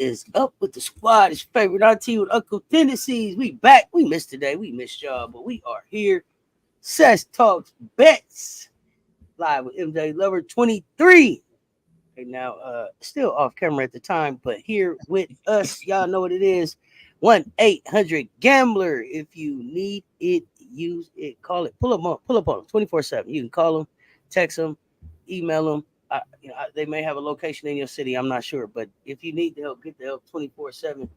is up with the squad? It's favorite auntie with Uncle Tendencies. We back. We missed today. We missed y'all, but we are here. Cess Talks Bets live with MJLover23. Right now, still off camera at the time, but here with us, y'all know what it is. 1-800-GAMBLER. If you need it, use it. Call it. Pull up on them 24/7. You can call them, text them, email them. They may have a location in your city. I'm not sure, but if you need the help, get the help 24/7.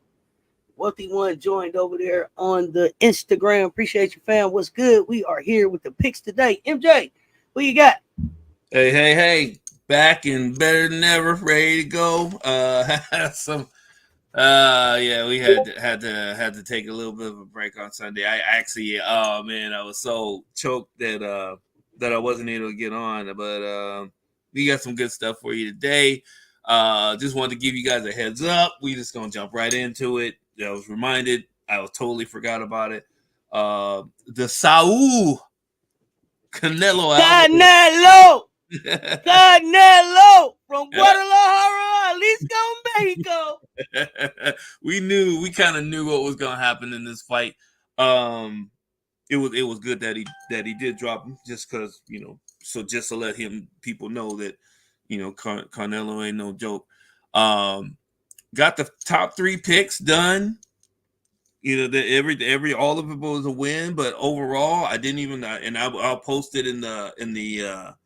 Wealthy One joined over there on the Instagram. Appreciate you, fam. What's good? We are here with the picks today. MJ, what you got? Hey. Back and better than ever, ready to go. We had to take a little bit of a break on Sunday. I actually, I was so choked that I wasn't able to get on, but we got some good stuff for you today. Just wanted to give you guys a heads up. We just gonna jump right into it. I was reminded. I was totally forgot about it. The Saul Canelo from Guadalajara, Jalisco, Mexico. We kind of knew what was gonna happen in this fight. It was good that he did drop him, just because, so just to let people know that, Canelo ain't no joke. Got the top 3 picks done. All of it was a win, but overall, I didn't even. And I'll post it in the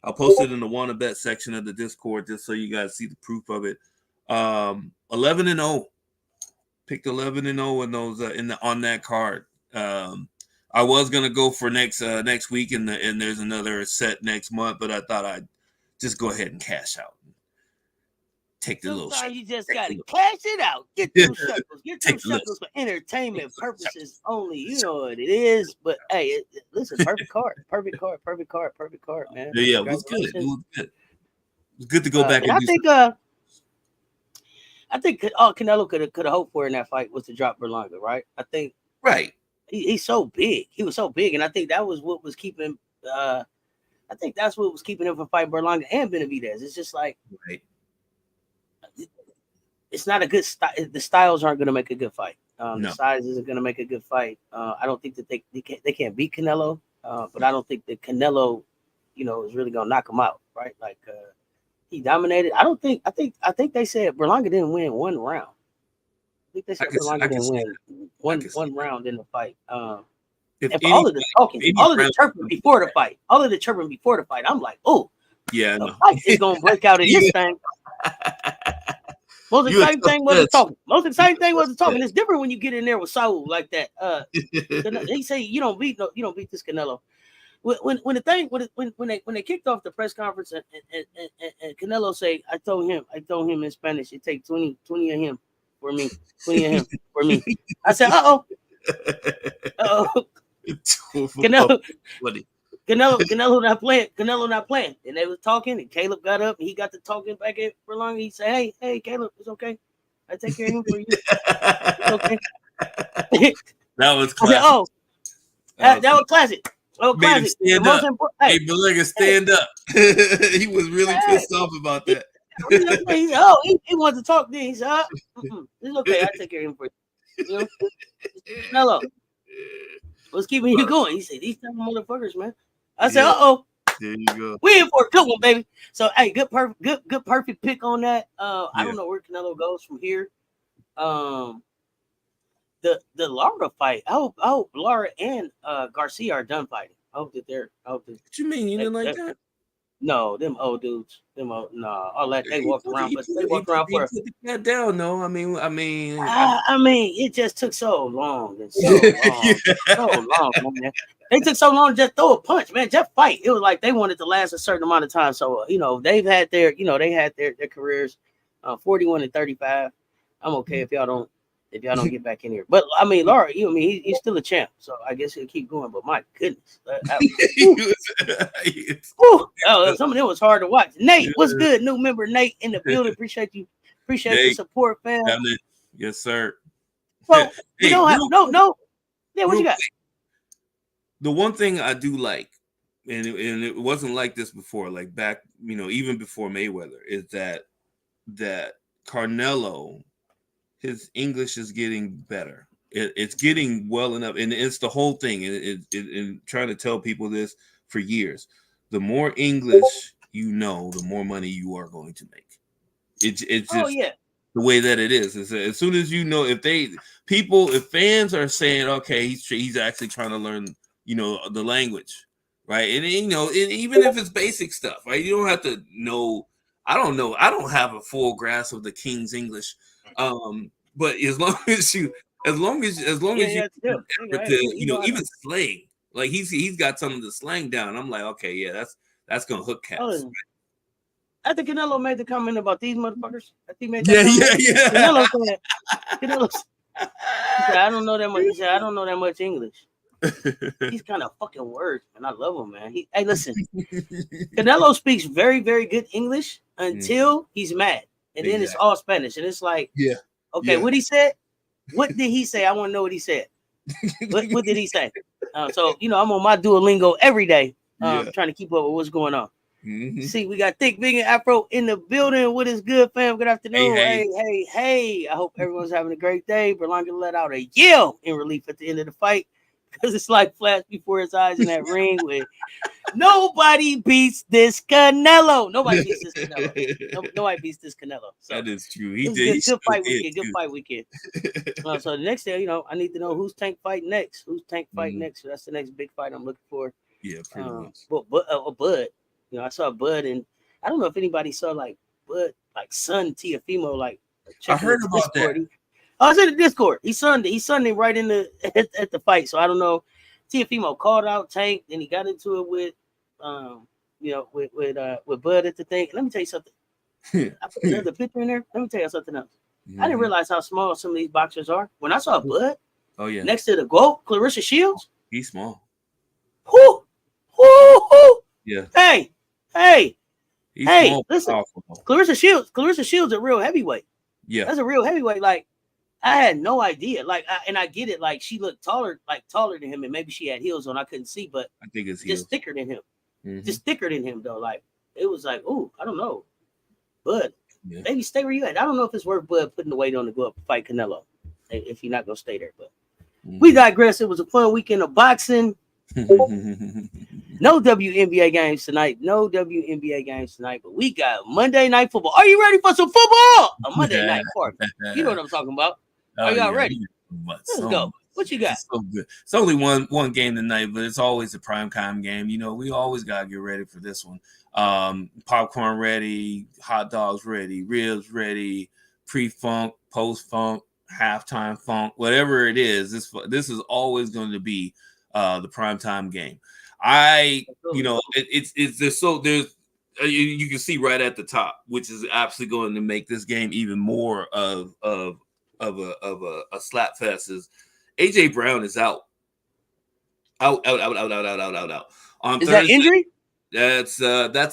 I'll post it in the wanna bet section of the Discord, just so you guys see the proof of it. 11-0, picked 11-0 in those on that card. I was gonna go for next week, and there's another set next month, but I thought I'd just go ahead and cash out. Take the Sometimes little shekels. You just gotta cash it out. Get them shekels. Get them shekels for entertainment purposes only. You know what it is. But hey, listen, perfect card, man. Yeah, it was good. It was good to go back. And I think all Canelo could have hoped for in that fight was to drop Berlanga, right? I think right. He's so big. He was so big, and I think that was what was keeping. I think that's what was keeping him from fighting Berlanga and Benavidez. It's just like. Right. It's not a good style. The styles aren't going to make a good fight. No. The size isn't going to make a good fight. I don't think that they can't beat Canelo, but I don't think that Canelo, is really going to knock him out, right? Like he dominated. I think they said Berlanga didn't win one round. I think they said Berlanga didn't win one round in the fight. All of the chirping before the fight, I'm like, oh, yeah, the fight is going to break out in this thing. Most exciting thing was the talking. It's different when you get in there with Saul like that. They say you don't beat this Canelo. When they kicked off the press conference and Canelo say, I told him in Spanish, it take 20 of him for me, 20 of him for me. I said, Canelo not playing. And they was talking, and Caleb got up, and he got to talking back at Berlanga. He said, hey, Caleb, it's okay. I take care of him for you. It's okay. That was classic. I said, that was classic. Made him stand up. Hey, Berlanga, stand up. He was really pissed off about that. He wanted to talk then. He said, it's okay. I take care of him for you. Canelo, what's keeping you going? He said, these type of motherfuckers, man. I said, there you go. We in for a good one, baby. So, hey, good perfect pick on that. I don't know where Canelo goes from here. The Lara fight. I hope Lara and Garcia are done fighting. What you mean? You didn't like that? No, them old dudes. All that they walked around, but they walked around for. Put that down, no. I mean, it just took so long and so long, man. They took so long to just throw a punch, man. Just fight. It was like they wanted to last a certain amount of time. So they've had their, they had their careers, 41 and 35. I'm okay if y'all don't get back in here. But I mean, Lara, he's still a champ, so I guess he'll keep going. But my goodness, some of them was hard to watch. Nate, what's good? New member Nate in the building. Appreciate you. Appreciate the support, fam. Yes, sir. So no. Yeah, what you got? The one thing I do like, and it wasn't like this before, like back, even before Mayweather, is that Canelo his English is getting better. It's getting well enough, and it's the whole thing. And trying to tell people this for years: the more English you know, the more money you are going to make. It's Oh just yeah. the way that it is. As soon as you know, if fans are saying, okay, he's actually trying to learn, the language, right? And even if it's basic stuff, right? You don't have to know. I don't know. I don't have a full grasp of the King's English, but as long Yeah, as you yeah, still. Nigga, hey, to, he know how to. even slang, like he's got some of the slang down. I'm like, okay, yeah, that's gonna hook cats. Oh, I think Canelo made the comment about these motherfuckers. I think he made that Yeah, comment. yeah, Canelo said, he said, I don't know that much. He said, I don't know that much English. These kind of fucking words, man. I love him, man. Hey, listen, Canelo speaks very, very good English until he's mad. And then it's all Spanish. And it's like, yeah. Okay, what he said? What did he say? I want to know what he said. What did he say? So, I'm on my Duolingo every day, trying to keep up with what's going on. Mm-hmm. See, we got Thick, Big, and Afro in the building. What is good, fam? Good afternoon. Hey. I hope everyone's having a great day. Berlanga let out a yell in relief at the end of the fight because it's like flash before his eyes in that ring with nobody beats this Canelo. Nobody beats this Canelo. Nobody beats this Canelo. So that is true. Good fight weekend. Good fight weekend. So the next day, I need to know who's Tank fight next. So that's the next big fight I'm looking for. Yeah, pretty much. But Bud, I saw Bud, and I don't know if anybody saw like Bud, like son Tiafimo, like I heard about Discord. that. I was in the Discord. He sunned him right in at the fight. So I don't know. Tiafimo called out Tank, then he got into it with with Bud at the thing. Let me tell you something. I put another picture in there. Let me tell you something else. I didn't realize how small some of these boxers are. When I saw Bud, next to the GOAT, Clarissa Shields, he's small. Whoo. Yeah. Hey. He's small, listen. powerful. Clarissa Shields, a real heavyweight. Yeah. That's a real heavyweight. Like, I had no idea. Like, I get it. Like, she looked taller than him, and maybe she had heels on. I couldn't see, but I think it's just thicker than him. Just thicker than him, though. Like, it was like, ooh, I don't know. Bud, maybe stay where you at. I don't know if it's worth Bud putting the weight on to go up and fight Canelo if you're not going to stay there. But we digress. It was a fun weekend of boxing. No WNBA games tonight. But we got Monday Night Football. Are you ready for some football? A Monday night party. You know what I'm talking about. Are y'all ready? Let's go. What you got? It's so good. It's only one game tonight, but it's always a primetime game. We always got to get ready for this one. Popcorn ready, hot dogs ready, ribs ready, pre-funk, post-funk, halftime funk, whatever it is. This is always going to be the primetime game. You can see right at the top, which is absolutely going to make this game even more of a slap fest. Is AJ Brown is out. Out. On Is Thursday, that injury? That's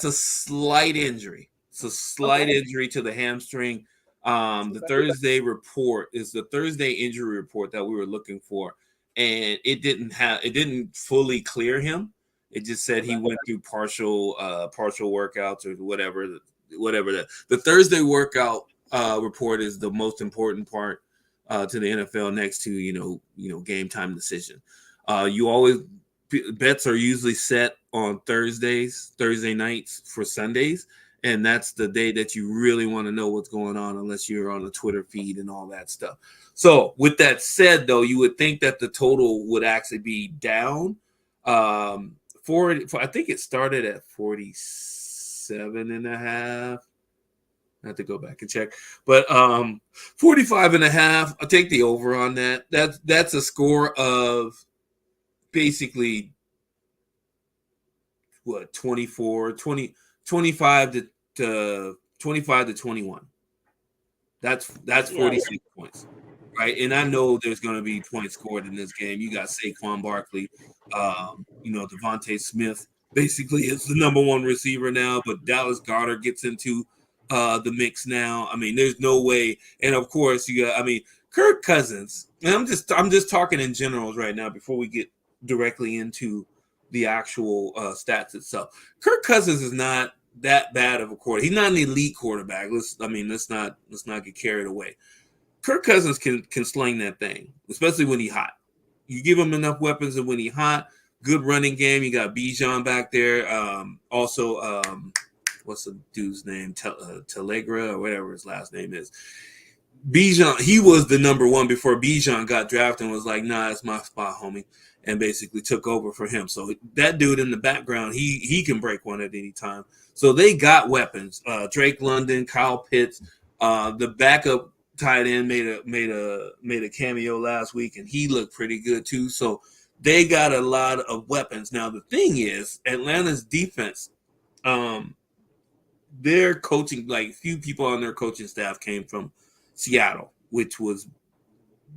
a slight injury. It's a slight injury to the hamstring. The Thursday report is the Thursday injury report that we were looking for, and it didn't fully clear him. It just said he went through partial workouts or whatever. The Thursday workout report is the most important part to the NFL next to game time decision. Bets are usually set on Thursday nights for Sundays, and that's the day that you really want to know what's going on, unless you're on the Twitter feed and all that stuff. So with that said, though, you would think that the total would actually be down. I think it started at 47.5. I have to go back and check, but 45.5. I'll take the over on that. That's a score of basically what 25 to 21. That's 46 points, right? And I know there's going to be points scored in this game. You got Saquon Barkley, Devontae Smith basically is the number one receiver now, but Dallas Goedert gets into the mix now. I mean, there's no way. And of course, Kirk Cousins. And I'm just talking in generals right now before we get directly into the actual stats itself. Kirk Cousins is not that bad of a quarterback. He's not an elite quarterback. Let's not get carried away. Kirk Cousins can sling that thing, especially when he's hot. You give him enough weapons, and when he's hot, good running game. You got Bijan back there. Also, what's the dude's name? Telegra or whatever his last name is. Bijan, he was the number one before Bijan got drafted and was like, nah, it's my spot, homie, and basically took over for him. So that dude in the background, he can break one at any time. So they got weapons. Drake London, Kyle Pitts, the backup tight end made a cameo last week, and he looked pretty good too. So they got a lot of weapons. Now the thing is, Atlanta's defense, their coaching, like few people on their coaching staff came from Seattle, which was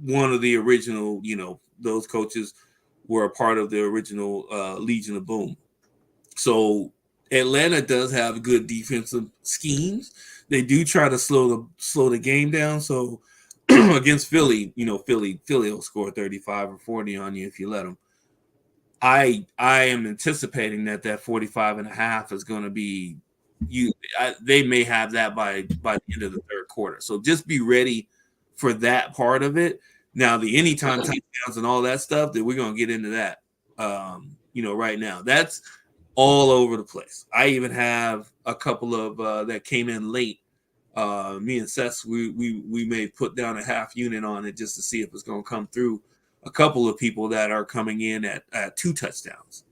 one of the original, those coaches were a part of the original Legion of Boom. So Atlanta does have good defensive schemes. They do try to slow the game down. So against Philly, Philly will score 35 or 40 on you if you let them. I am anticipating that 45 and a half is going to be they may have that by the end of the third quarter. So just be ready for that part of it. Now, the anytime touchdowns and all that stuff, that we're going to get into that, right now. That's all over the place. I even have a couple of that came in late. Me and Cess, we may put down a half unit on it just to see if it's going to come through. A couple of people that are coming in at 2 touchdowns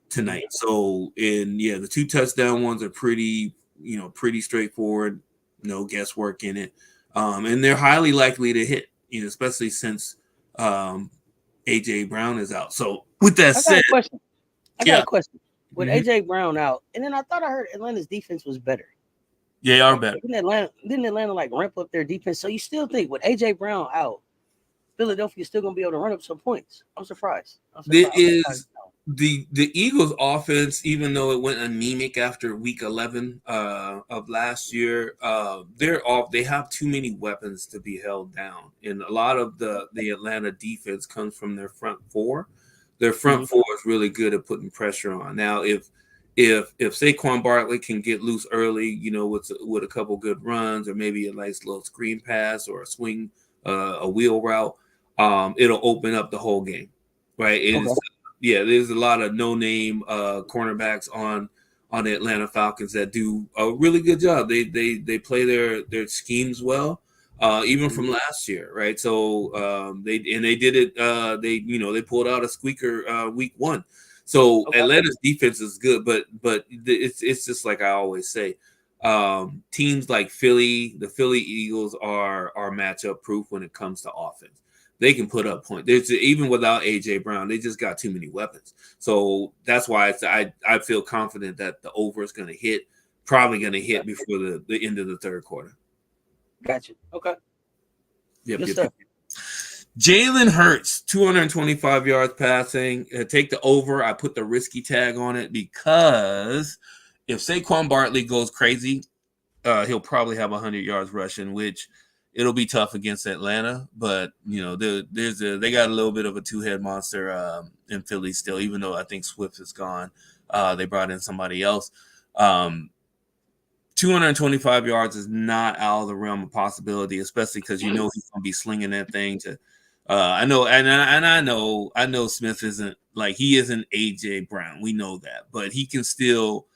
tonight. So, the 2 touchdown ones are pretty straightforward, no guesswork in it. And they're highly likely to hit, especially since AJ Brown is out. So with that said, I got a question. With AJ Brown out, and then I thought I heard Atlanta's defense was better. Yeah, they are better. Didn't Atlanta like ramp up their defense? So you still think with AJ Brown out, Philadelphia's still gonna be able to run up some points? I'm surprised. It is the Eagles offense, even though it went anemic after week 11 of last year, they're off. They have too many weapons to be held down. And a lot of the Atlanta defense comes from their front four. Their front four is really good at putting pressure on. Now, if Saquon Barkley can get loose early, with a couple good runs or maybe a nice little screen pass or a swing, a wheel route, it'll open up the whole game, right? There's a lot of no-name cornerbacks on the Atlanta Falcons that do a really good job. They play their schemes well, even from last year, right? So they did it. They pulled out a squeaker week 1. So Atlanta's defense is good, but it's just like I always say, teams like Philly, the Philly Eagles are matchup proof when it comes to offense. They can put up points. Even without AJ Brown, they just got too many weapons. So that's why I feel confident that the over is going to hit, probably going to hit before the end of the third quarter. Gotcha. Okay. Yep. Jalen Hurts, 225 yards passing. Take the over. I put the risky tag on it because if Saquon Barkley goes crazy, he'll probably have 100 yards rushing, which it'll be tough against Atlanta. But, they got a little bit of a two-head monster in Philly still, even though I think Swift is gone. They brought in somebody else. 225 yards is not out of the realm of possibility, especially because he's going to be slinging that thing to I know Smith isn't he isn't AJ Brown. We know that, but he can still,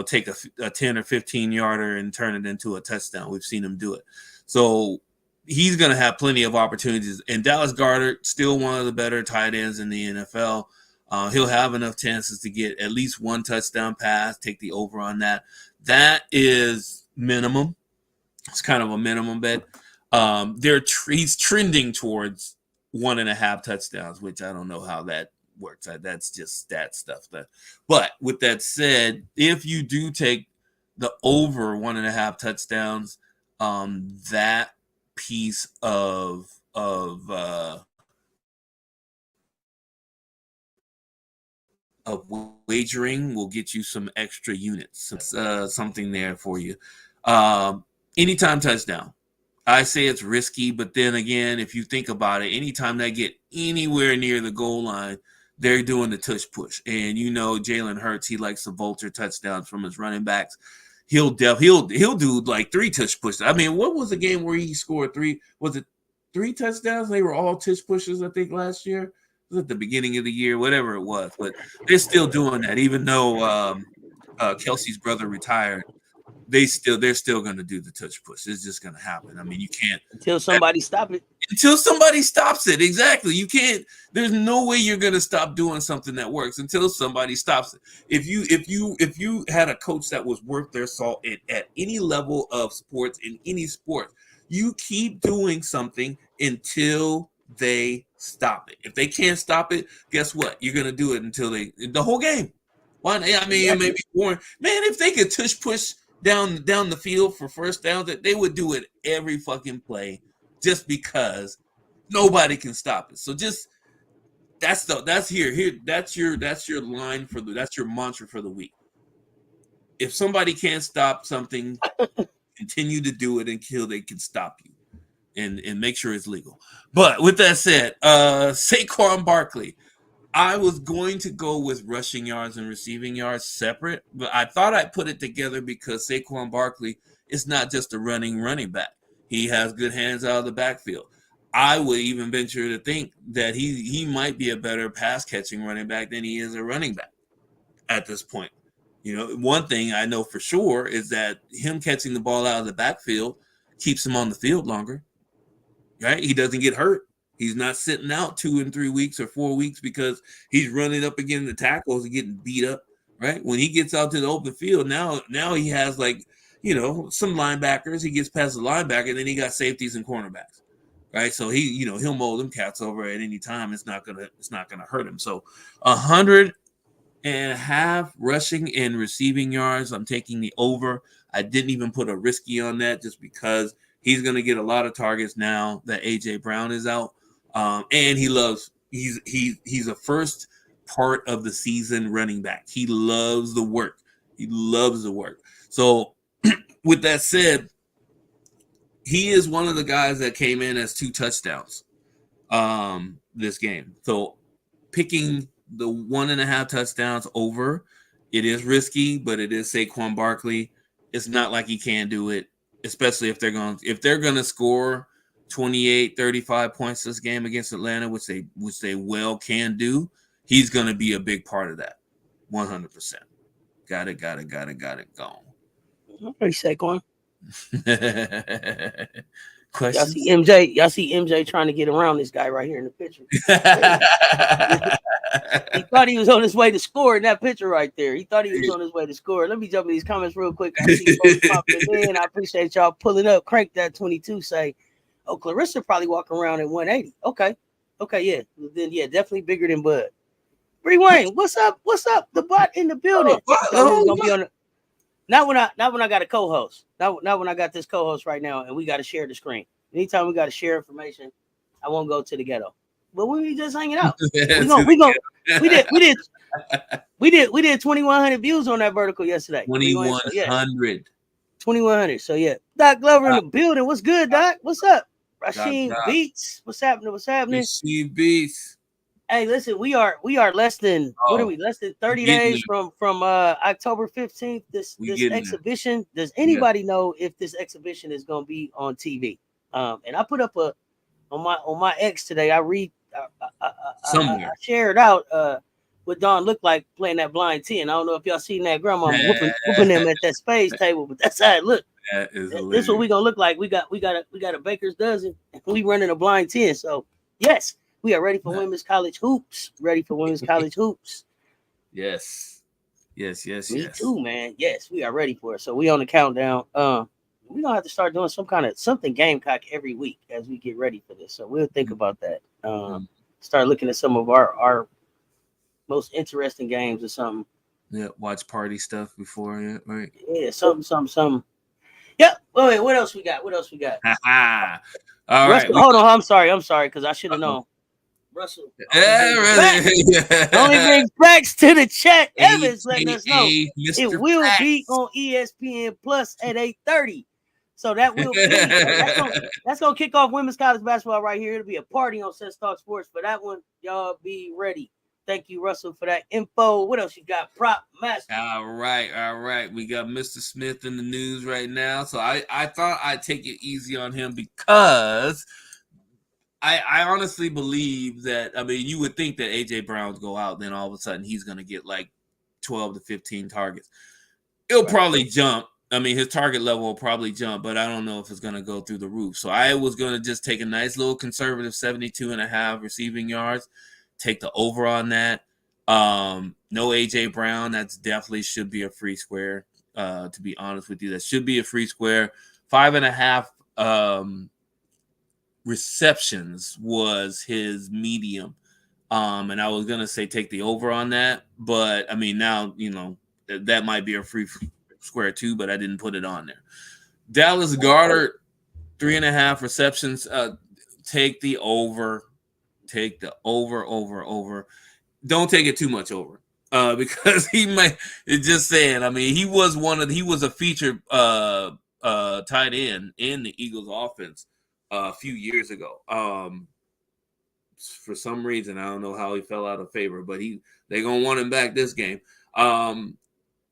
take a 10 or 15 yarder and turn it into a touchdown. We've seen him do it. So he's going to have plenty of opportunities. And Dallas Goedert, still one of the better tight ends in the NFL. He'll have enough chances to get at least one touchdown pass, take the over on that. That is minimum. It's kind of a minimum bet. He's trending towards 1.5 touchdowns, which I don't know how that works. That's just stat stuff. But with that said, if you do take the over 1.5 touchdowns, that piece of wagering will get you some extra units. Something there for you. Anytime touchdown. I say it's risky, but then again, if you think about it, anytime they get anywhere near the goal line, they're doing the tush push. And Jalen Hurts, he likes to vulture touchdowns from his running backs. He'll do like 3 tush pushes. I mean, what was the game where he scored 3? Was it 3 touchdowns. They were all tush pushes, I think, last year. It was at the beginning of the year, whatever it was. But they're still doing that, even though Kelsey's brother retired. They're still going to do the touch push. It's just going to happen. I mean, you can't until somebody stop it. Until somebody stops it. Exactly. You can't. There's no way you're going to stop doing something that works until somebody stops it. If you had a coach that was worth their salt at any level of sports, in any sport, you keep doing something until they stop it. If they can't stop it, guess what? You're going to do it until the whole game. Why? I mean, it may be boring. Man, if they could tush push down the field for first down, that they would do it every fucking play, just because nobody can stop it. So just that's your line that's your mantra for the week. If somebody can't stop something, continue to do it until they can stop you, and make sure it's legal. But with that said, Saquon Barkley. I was going to go with rushing yards and receiving yards separate, but I thought I'd put it together because Saquon Barkley is not just a running back. He has good hands out of the backfield. I would even venture to think that he might be a better pass catching running back than he is a running back at this point. You know, one thing I know for sure is that him catching the ball out of the backfield keeps him on the field longer, right? He doesn't get hurt. He's not sitting out 2 and 3 weeks or 4 weeks because he's running up against the tackles and getting beat up, right? When he gets out to the open field, now he has some linebackers. He gets past the linebacker, and then he got safeties and cornerbacks, right? So he'll mow them cats over at any time. It's not gonna hurt him. So 100.5 rushing and receiving yards. I'm taking the over. I didn't even put a risky on that just because he's gonna get a lot of targets now that AJ Brown is out. And he's a first part of the season running back. He loves the work. So with that said, he is one of the guys that came in as 2 touchdowns this game. So picking the 1.5 touchdowns over, it is risky, but it is Saquon Barkley. It's not like he can't do it, especially if they're going to score 28, 35 points this game against Atlanta, which they well can do. He's going to be a big part of that. 100%. Got it. Gone. Hey, Saquon. Questions? Y'all see MJ trying to get around this guy right here in the picture. He thought he was on his way to score in that picture right there. He thought he was on his way to score. Let me jump in these comments real quick. I see folks popping in. I appreciate y'all pulling up. Crank that 22. Say, oh, Clarissa probably walking around at 180. Okay, yeah. Then yeah, definitely bigger than Bud. Bree Wayne, what's up? The butt in the building. Gonna be on not when I got a co-host. Not when I got this co-host right now, and we got to share the screen. Anytime we got to share information, I won't go to the ghetto. But we just hanging out. We did 2,100 views on that vertical yesterday. 2,100. 2,100. So yeah, Doc Glover in the building. What's good, Doc? What's up? Rasheem Beats. What's happening? Rasheem Beats. Hey, listen, we are less than what are we? Less than 30 days from October 15th. This exhibition. There. Does anybody know if this exhibition is going to be on TV? And I put up on my X today. I shared out what Don looked like playing that blind 10. I don't know if y'all seen that grandma whooping them at that spades table, but that's how it looked. That is hilarious. This is what we gonna look like. We got a baker's dozen. And we running a blind 10. So yes, we are ready for women's college hoops. Yes. Me too, man. Yes, we are ready for it. So we on the countdown. We're gonna have to start doing something Gamecock every week as we get ready for this. So we'll think about that. Start looking at some of our most interesting games or something. Yeah, watch party stuff before, yeah, right? Yeah, something. Yep. Wait, what else we got? All Russell, right. Hold on, I'm sorry, because I should have known. Russell. Only brings facts to the chat. Evans letting us know it will be on ESPN Plus at 8:30. So that will be that's gonna kick off women's college basketball right here. It'll be a party on Cess Talks Sports for that one. Y'all be ready. Thank you, Russell, for that info. What else you got? Prop master. All right. We got Mr. Smith in the news right now. So I thought I'd take it easy on him because I honestly believe that. I mean, you would think that AJ Brown's go out, then all of a sudden he's going to get like 12 to 15 targets. It'll probably jump. I mean, his target level will probably jump, but I don't know if it's going to go through the roof. So I was going to just take a nice little conservative 72.5 receiving yards, take the over on that. No AJ Brown. That's definitely should be a free square. To be honest with you, that should be a free square. 5.5 receptions was his medium. And I was going to say take the over on that, but I mean, now, that might be a free square too, but I didn't put it on there. Dallas Goedert, 3.5 receptions. Take the over. Take the over. Don't take it too much over. Because he might. It's just saying. I mean, he was a featured tight end in the Eagles offense a few years ago. For some reason, I don't know how he fell out of favor, but they're gonna want him back this game.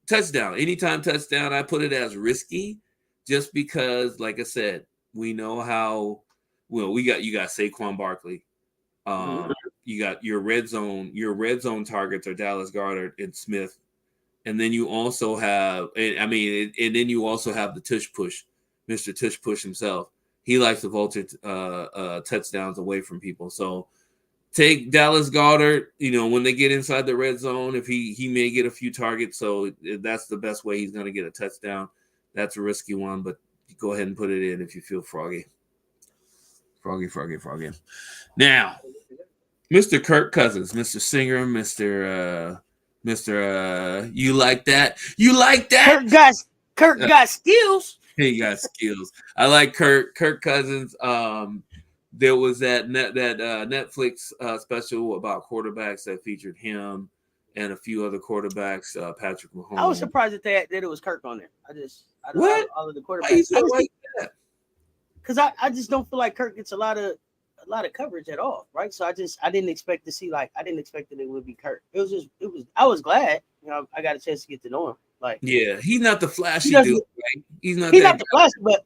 Touchdown, anytime touchdown, I put it as risky, just because, like I said, we know how well you got Saquon Barkley. You got your red zone targets are Dallas Goedert and Smith, and then you also have, and then you also have the tush push, Mr. Tush Push himself. He likes to vulture touchdowns away from people, so. Take Dallas Goedert, when they get inside the red zone, if he may get a few targets, so that's the best way he's going to get a touchdown. That's a risky one, but go ahead and put it in if you feel froggy. Froggy. Now, Mr. Kirk Cousins, Mr. Singer, Mr. You like that? You like that? Kirk got skills. He got skills. I like Kirk Cousins. There was that Netflix special about quarterbacks that featured him and a few other quarterbacks, Patrick Mahomes. I was surprised that it was Kirk on there. What? All of the quarterbacks. Because I just don't feel like Kirk gets a lot of coverage at all, right? So I didn't expect to see I didn't expect that it would be Kirk. I was glad, I got a chance to get to know him. He's not the flashy dude, right? He's not the flashy, but.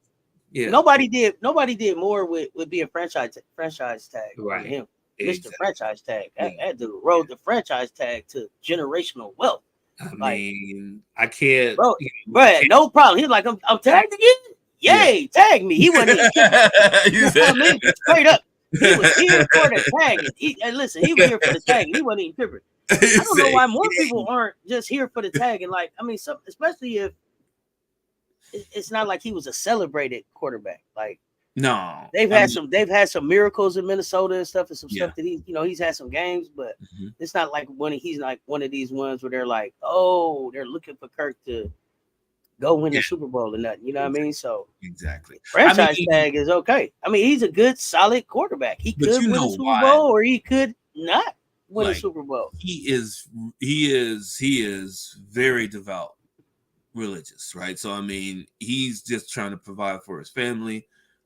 Yeah. Nobody did more with being franchise tag right. than him. Exactly. Mr. Franchise Tag. That dude rode the franchise tag to generational wealth. I can't. Bro, no problem. He's like, I'm tagged again? Yay, tag me. He wasn't even straight up. He was here for the tag. And listen, he was here for the tag. He wasn't even tripping. I don't know why more people aren't just here for the tag. And especially if it's not like he was a celebrated quarterback. No, they've had some miracles in Minnesota and stuff, and some stuff that he's had some games, but it's not like he's like one of these ones where they're like, oh, they're looking for Kirk to go win the Super Bowl or nothing. You know what I mean? So exactly, franchise tag is okay. I mean, he's a good, solid quarterback. He could win a Super Bowl, or he could not win a Super Bowl. He is very devout. Religious, right? So I mean, he's just trying to provide for his family,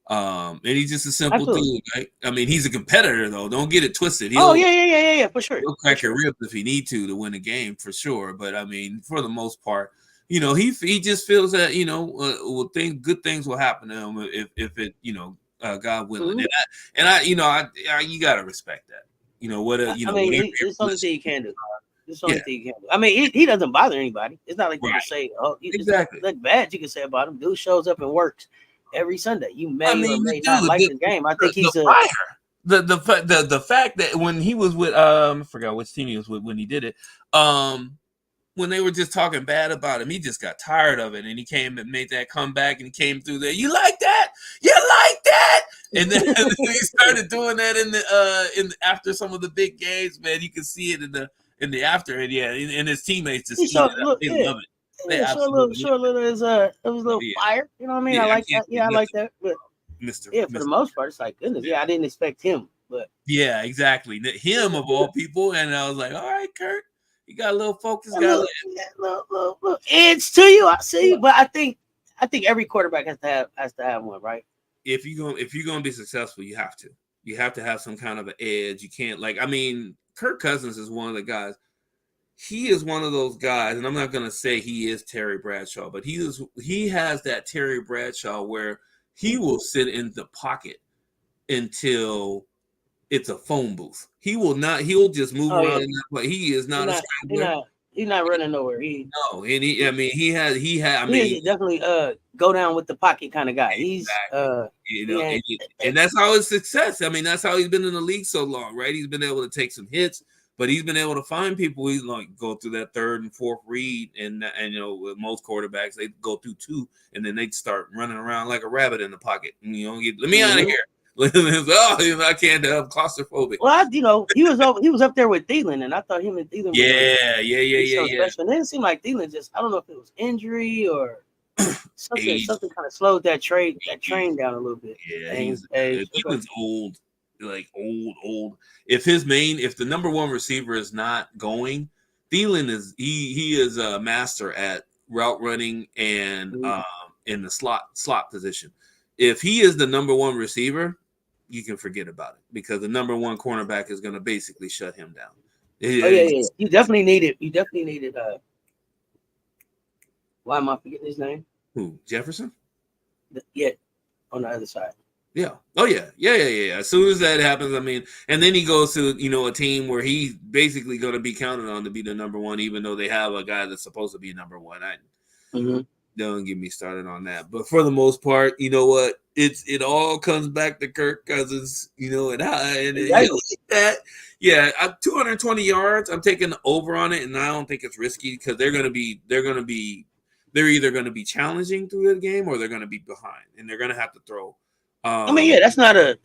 and he's just a simple dude, right? I mean, he's a competitor though. Don't get it twisted. Yeah, for sure. He'll crack your ribs if he need to win a game for sure. But I mean, for the most part, he just feels that good things will happen to him if it God willing. And you gotta respect that. It's the only thing you can do. It's the only thing you can do. I mean, he doesn't bother anybody. It's not like you can say, "Oh, exactly." Nothing bad you can say about him. Dude shows up and works every Sunday. You may or may not like his game. I think he's the fact that when he was with I forgot which team he was with when he did it. When they were just talking bad about him, he just got tired of it, and he came and made that comeback, and he came through there. You like that? You like that? And then he started doing that in after some of the big games. Man, you can see it in the after, and his teammates just love it. They it was a little fire. You know what I mean? I like that. Yeah, I like that. But for the most part, it's like goodness. Yeah, I didn't expect him, but exactly. Him of all people, and I was like, all right, Kurt, you got a little focus. Little edge to you. I see, but I think every quarterback has to have one, right? If you're gonna be successful, you have to have some kind of an edge. You can't Kirk Cousins is one of the guys. He is one of those guys, and I'm not gonna say he is Terry Bradshaw, but he has that Terry Bradshaw where he will sit in the pocket until it's a phone booth. He'll just move Oh around yeah, in that play. He is he's not a not scrambler. he's not running nowhere. No, and he had I He mean is definitely go down with the pocket kind of guy. He's exactly. You he know, ain't and that's how his success. I mean, that's how he's been in the league so long, right? He's been able to take some hits, but he's been able to find people. He's like go through that third and fourth read, and you know, with most quarterbacks, they go through two, and then they start running around like a rabbit in the pocket. And, you know, let me out of here. Oh, you know, I can't. I'm claustrophobic. Well, he was up there with Thielen, and I thought him and Thielen were Yeah. special. And then it seemed like Thielen just I don't know if it was injury or something kind of slowed that train down a little bit. Yeah, Thielen's old, like old. If the number one receiver is not going, Thielen he is a master at route running and in the slot position. If he is the number one receiver, you can forget about it because the number one cornerback is going to basically shut him down. Yeah. You definitely needed. Why am I forgetting his name? Who? Jefferson? Yeah, on the other side. Yeah. Oh yeah. As soon as that happens, I mean, and then he goes to a team where he's basically going to be counted on to be the number one, even though they have a guy that's supposed to be number one. Don't get me started on that. But for the most part, you know what? It all comes back to Kirk Cousins, and that. Yeah, 220 yards. I'm taking the over on it, and I don't think it's risky because they're either going to be challenging through the game or they're going to be behind, and they're going to have to throw. I mean, yeah, that's not a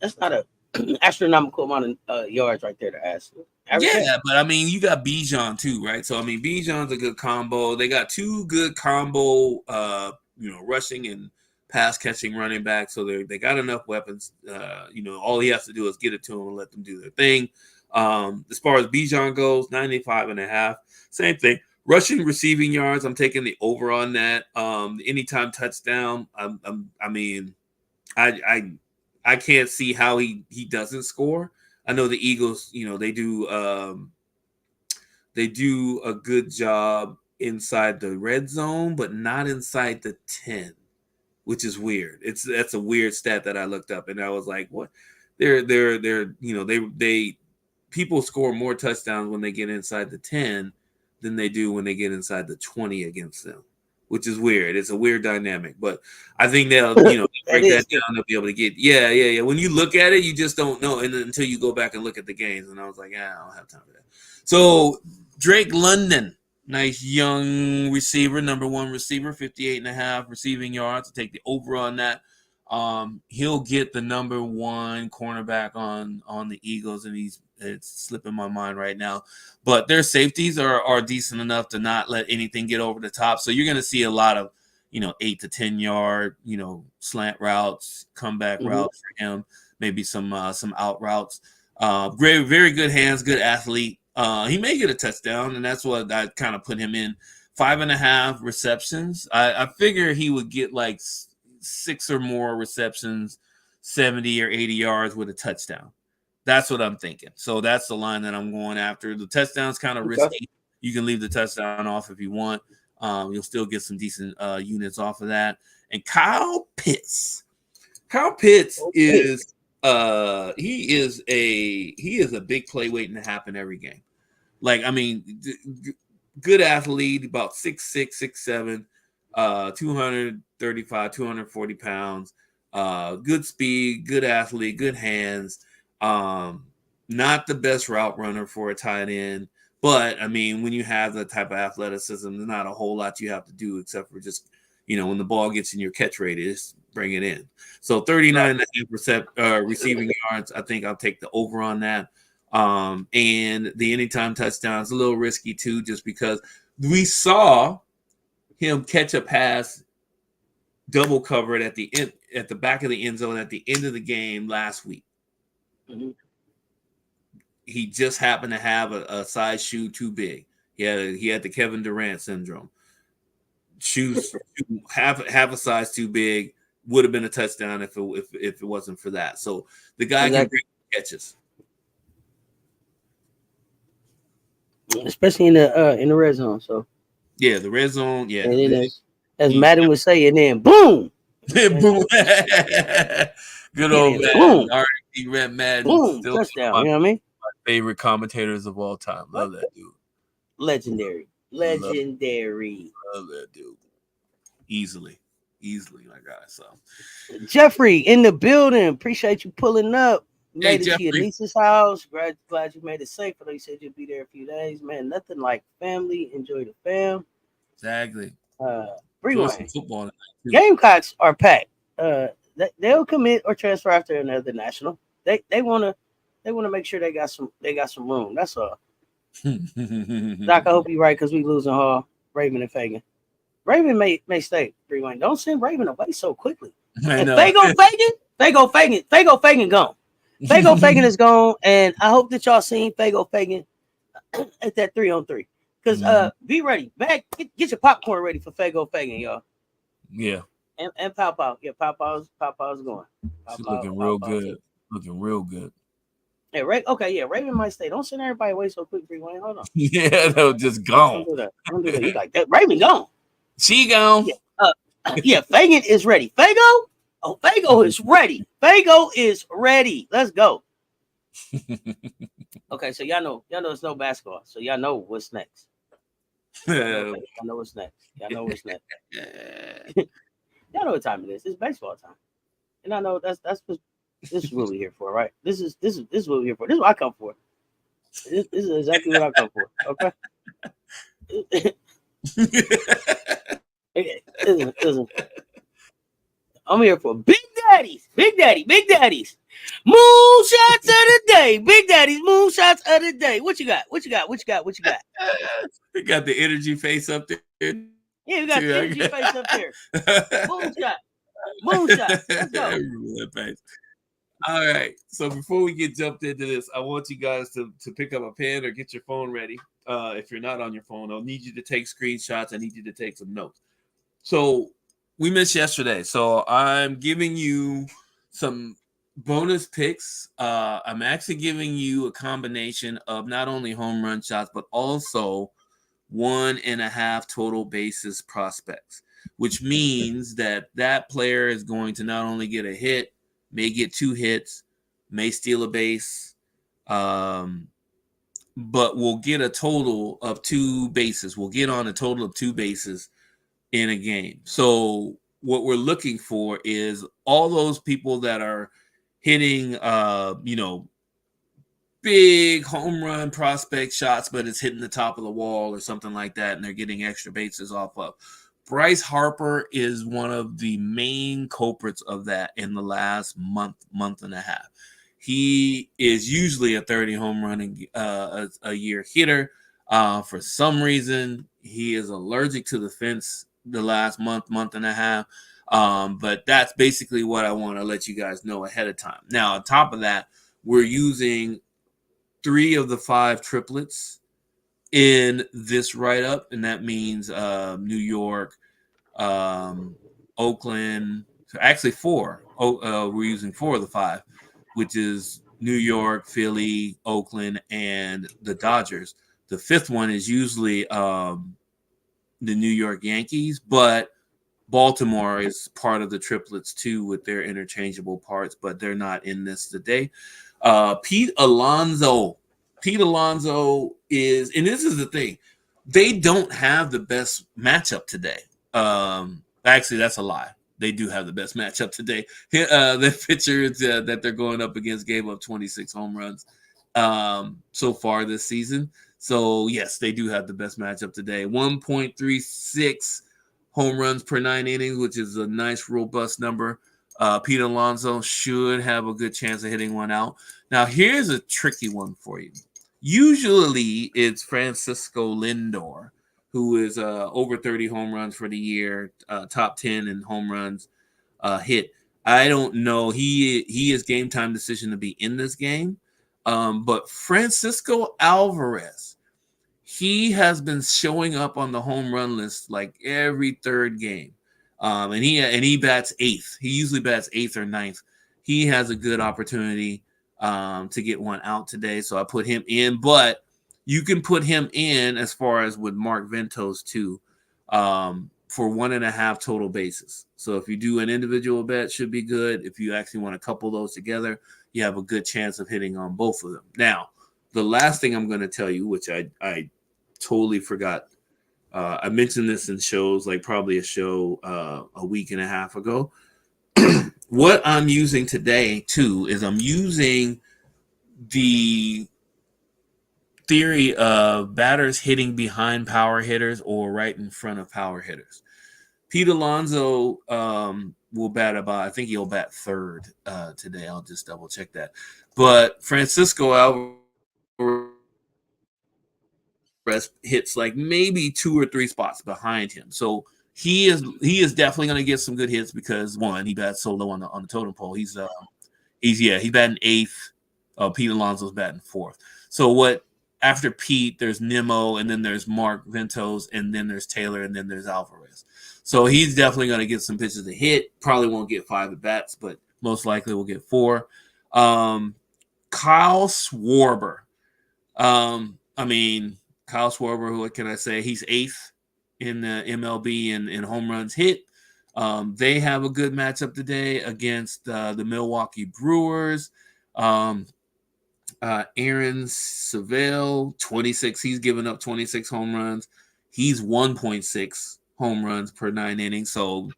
astronomical amount of yards right there to ask. Yeah, but I mean, you got Bijan too, right? So I mean, Bijan's a good combo. They got two good combo, rushing and pass catching running backs. So they got enough weapons. All he has to do is get it to them and let them do their thing. As far as Bijan goes, 95.5. Same thing. Rushing receiving yards, I'm taking the over on that. Anytime touchdown, I can't see how he doesn't score. I know the Eagles, they do a good job inside the red zone, but not inside the 10, which is weird. That's a weird stat that I looked up, and I was like, what? They people score more touchdowns when they get inside the 10 than they do when they get inside the 20 against them, which is weird. It's a weird dynamic, but I think they'll, break that down. They'll be able to get, yeah. When you look at it, you just don't know, and until you go back and look at the games, and I was like, I don't have time for that. So Drake London, nice young receiver, number one receiver, 58.5 receiving yards. I'll take the over on that. He'll get the number one cornerback on the Eagles, and it's slipping my mind right now. But their safeties are decent enough to not let anything get over the top. So you're going to see a lot of, 8 to 10 yard, slant routes, comeback routes for him, maybe some out routes. Very, very good hands, good athlete. He may get a touchdown, and that's what I kind of put him in. 5.5 receptions. I figure he would get like 6 or more receptions, 70 or 80 yards with a touchdown. That's what I'm thinking. So that's the line that I'm going after. The touchdown's kind of risky. You can leave the touchdown off if you want. You'll still get some decent units off of that. And Kyle Pitts. Is he is a big play waiting to happen every game. Like, I mean, good athlete, about 6'6", 6'7", 235, 240 pounds, good speed, good athlete, good hands. Not the best route runner for a tight end, but I mean, when you have that type of athleticism, there's not a whole lot you have to do except for just, when the ball gets in your catch radius, bring it in. So 39.5% receiving yards. I think I'll take the over on that. And the anytime touchdown is a little risky too, just because we saw him catch a pass double covered at the back of the end zone at the end of the game last week. He just happened to have a size shoe too big. He had the Kevin Durant syndrome. Shoes half a size too big would have been a touchdown if it wasn't for that. So the guy can break catches, especially in the red zone. So yeah, the red zone. Yeah, and then as Madden would say, and then boom. Boom. Good old man. He ran Madden. Boom, Still touchdown. one You of know what I mean? my favorite commentators of all time. Love that dude. Legendary. Love that dude. Easily, my guy. So, Jeffrey in the building. Appreciate you pulling up. hey, Made it to your Jeffrey. niece's house. Glad you made it safe. I know you said you'd be there a few days. Man, nothing like family. Enjoy the fam. Exactly. Enjoy some football too. Gamecocks are packed. They'll commit or transfer after another national. They wanna make sure they got some room. That's all. Doc, I hope you're right because we losing Hall, Raven, and Fagan. Raven may stay. Rewind. Don't send Raven away so quickly. I know. Fagan gone. Fago Fagan is gone, and I hope that y'all seen Fago Fagan at that 3-on-3. Because be ready. Get your popcorn ready for Fago Fagan, y'all. Yeah. And Pow Pow. Yeah, Pow Pow's going. She's looking real good. Too. Looking real good. Yeah, Raven might stay. Don't send everybody away so quick, Rewind. Hold on. Yeah, they'll just gone. Don't do that. You like that. Raven gone. She gone. Yeah, Fagan is ready. Fago? Oh, Fago is ready. Fago is ready. Let's go. Okay, so y'all know it's no basketball. So y'all know what's next. Y'all know what's next. Y'all know what time it is. It's baseball time. And I know that's what this is what we're here for, right? This is what we're here for. This is what I come for. This is exactly what I come for. Okay. Listen. I'm here for Big Daddies. Moonshots of the day. Big Daddies, moonshots of the day. What you got? We got the energy face up there. Yeah, we got the energy face up there. Moonshot. Let's go. All right. So before we get jumped into this, I want you guys to pick up a pen or get your phone ready. If you're not on your phone, I'll need you to take screenshots. I need you to take some notes. So we missed yesterday. So I'm giving you some bonus picks. I'm actually giving you a combination of not only home run shots, but also 1.5 total bases prospects, which means that player is going to not only get a hit, may get 2 hits, may steal a base, but will get a total of 2 bases. We'll get on a total of 2 bases in a game. So what we're looking for is all those people that are hitting, big home run prospect shots, but it's hitting the top of the wall or something like that, and they're getting extra bases off of. Bryce Harper is one of the main culprits of that in the last month and a half. He is usually a 30 home run a year hitter. For some reason, he is allergic to the fence the last month and a half. But that's basically what I want to let you guys know ahead of time. Now, on top of that, we're using 3 of the 5 triplets in this write-up, and that means New York, Oakland, actually 4. We're using 4 of the 5, which is New York, Philly, Oakland, and the Dodgers. The 5th one is usually the New York Yankees, but Baltimore is part of the triplets too with their interchangeable parts, but they're not in this today. Pete Alonso is, and this is the thing, they don't have the best matchup today. Actually, that's a lie. They do have the best matchup today. The pitcher that they're going up against gave up 26 home runs so far this season. So, yes, they do have the best matchup today. 1.36 home runs per 9 innings, which is a nice, robust number. Pete Alonso should have a good chance of hitting one out. Now, here's a tricky one for you. Usually, it's Francisco Lindor, who is over 30 home runs for the year, top 10 in home runs hit. I don't know. He is game time decision to be in this game. But Francisco Alvarez, he has been showing up on the home run list like every 3rd game. And he bats 8th. He usually bats 8th or 9th. He has a good opportunity to get one out today. So I put him in, but you can put him in as far as with Mark Ventos too, for 1.5 total bases. So if you do an individual bet, should be good. If you actually want to couple those together, you have a good chance of hitting on both of them. Now, the last thing I'm going to tell you, which I totally forgot, I mentioned this in shows, like probably a show a week and a half ago. What I'm using today, too, is I'm using the theory of batters hitting behind power hitters or right in front of power hitters. Pete Alonso will bat about, I think he'll bat third today. I'll just double check that. But Francisco Alvarez hits like maybe 2 or 3 spots behind him. So he is definitely going to get some good hits because, one, he bats so low on the totem pole. He's batting 8th. Pete Alonso's batting 4th. So after Pete, there's Nimmo, and then there's Mark Ventos, and then there's Taylor, and then there's Alvarez. So he's definitely going to get some pitches to hit. Probably won't get 5 at bats, but most likely will get 4. Kyle Schwarber. Kyle Schwarber, what can I say? He's 8th in the MLB in home runs hit. They have a good matchup today against the Milwaukee Brewers. Aaron Savale, 26. He's given up 26 home runs. He's 1.6 home runs per 9 innings. So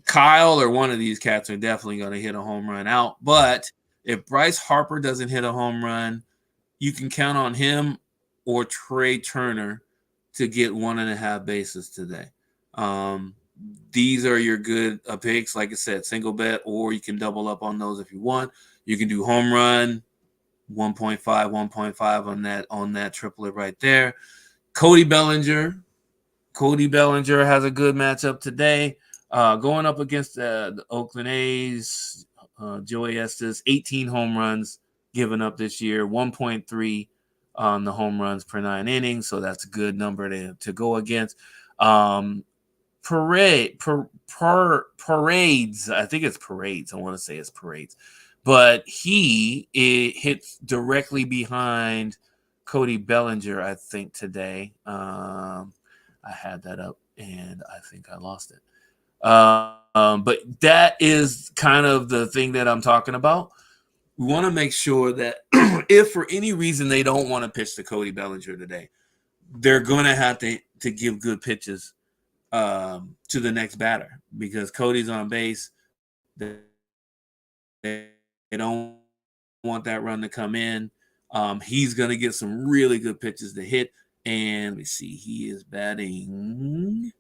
Kyle or one of these cats are definitely going to hit a home run out. But if Bryce Harper doesn't hit a home run, you can count on him or Trey Turner to get 1.5 bases today. These are your good picks. Like I said, single bet, or you can double up on those if you want. You can do home run, 1.5 on that triplet right there. Cody Bellinger has a good matchup today. Going up against the Oakland A's, Joey Estes, 18 home runs given up this year, 1.3 on the home runs per 9 innings. So that's a good number to go against. Parades. I think it's Parades. I want to say it's Parades. But it hits directly behind Cody Bellinger, I think, today. I had that up, and I think I lost it. But that is kind of the thing that I'm talking about. We want to make sure that if for any reason they don't want to pitch to Cody Bellinger today, they're going to have to give good pitches to the next batter because Cody's on base. They don't want that run to come in. He's going to get some really good pitches to hit. And let me see, he is batting.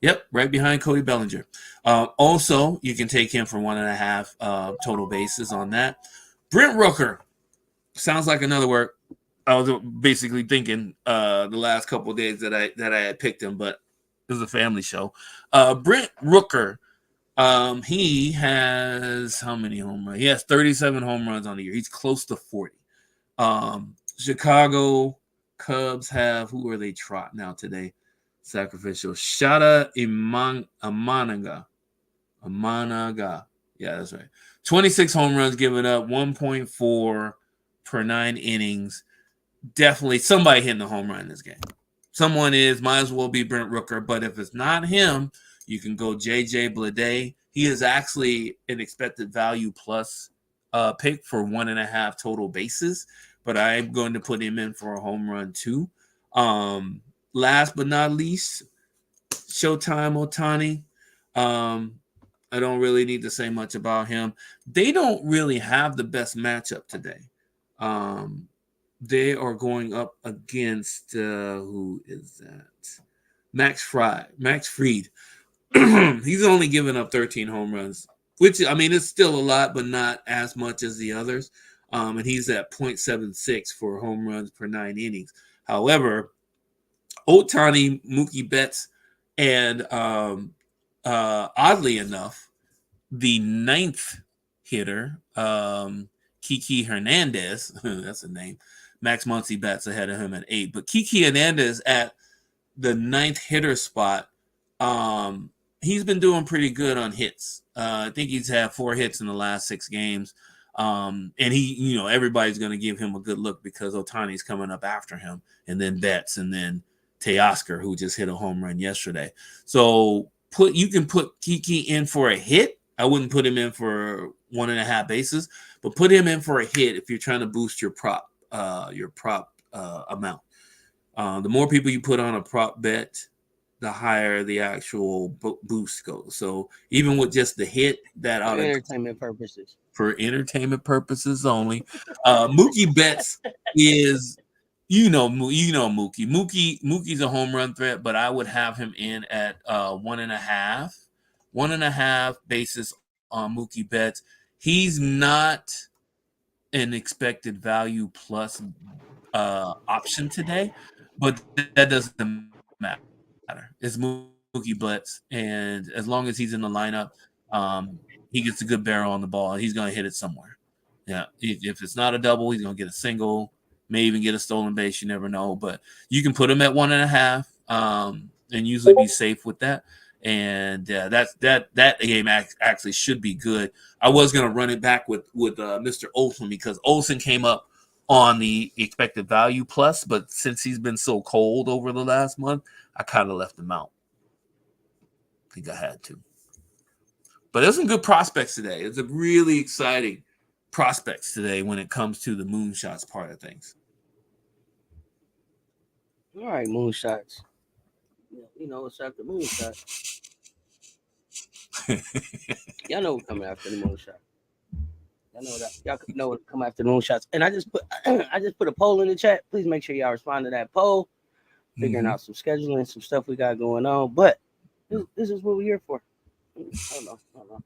Yep, right behind Cody Bellinger. Also, you can take him for 1.5 total bases on that. Brent Rooker sounds like another work. I was basically thinking the last couple of days that I had picked him, but it was a family show. Brent Rooker, he has how many home runs? He has 37 home runs on the year. He's close to 40. Chicago Cubs have, who are they trotting out today? Sacrificial. Shada Amanaga. Yeah, that's right. 26 home runs given up, 1.4 per 9 innings. Definitely somebody hitting the home run in this game. Someone might as well be Brent Rooker, but if it's not him, you can go JJ Bleday. He is actually an expected value plus pick for 1.5 total bases, but I'm going to put him in for a home run too. Last but not least, Showtime Ohtani. I don't really need to say much about him. They don't really have the best matchup today. They are going up against who is that? Max Fried. He's only given up 13 home runs, which it's still a lot, but not as much as the others. And he's at 0.76 for home runs per 9 innings. However, Ohtani, Mookie Betts, and oddly enough, the 9th hitter, Kiki Hernandez, that's a name. Max Muncy bats ahead of him at 8. But Kiki Hernandez at the 9th hitter spot, he's been doing pretty good on hits. I think he's had 4 hits in the last 6 games. And he, everybody's going to give him a good look because Ohtani's coming up after him, and then Betts, and then Teoscar, who just hit a home run yesterday. So you can put Kiki in for a hit. I wouldn't put him in for 1.5 bases, but put him in for a hit if you're trying to boost your prop amount. The more people you put on a prop bet, the higher the actual boost goes. So even with just the hit, that for entertainment purposes. For entertainment purposes only. Mookie Betts is, Mookie. Mookie's a home run threat, but I would have him in at 1.5 basis on Mookie Betts. He's not an expected value plus option today, but that doesn't matter. It's Mookie Betts, and as long as he's in the lineup, he gets a good barrel on the ball, and he's going to hit it somewhere. Yeah, if it's not a double, he's going to get a single, may even get a stolen base. You never know, but you can put him at 1.5, and usually be safe with that. And that game actually should be good. I was going to run it back with Mr. Olsen because Olsen came up on the expected value plus, but since he's been so cold over the last month, I kind of left him out. I think I had to. But there's some good prospects today. It's a really exciting prospects today when it comes to the moonshots part of things. All right, moonshots. You know what's after moonshot. Y'all know what's coming after the moonshot. Y'all know that. Y'all know what come after the moonshots. And I just put a poll in the chat. Please make sure y'all respond to that poll. Figuring out some scheduling, some stuff we got going on. But this is what we're here for. Hold on.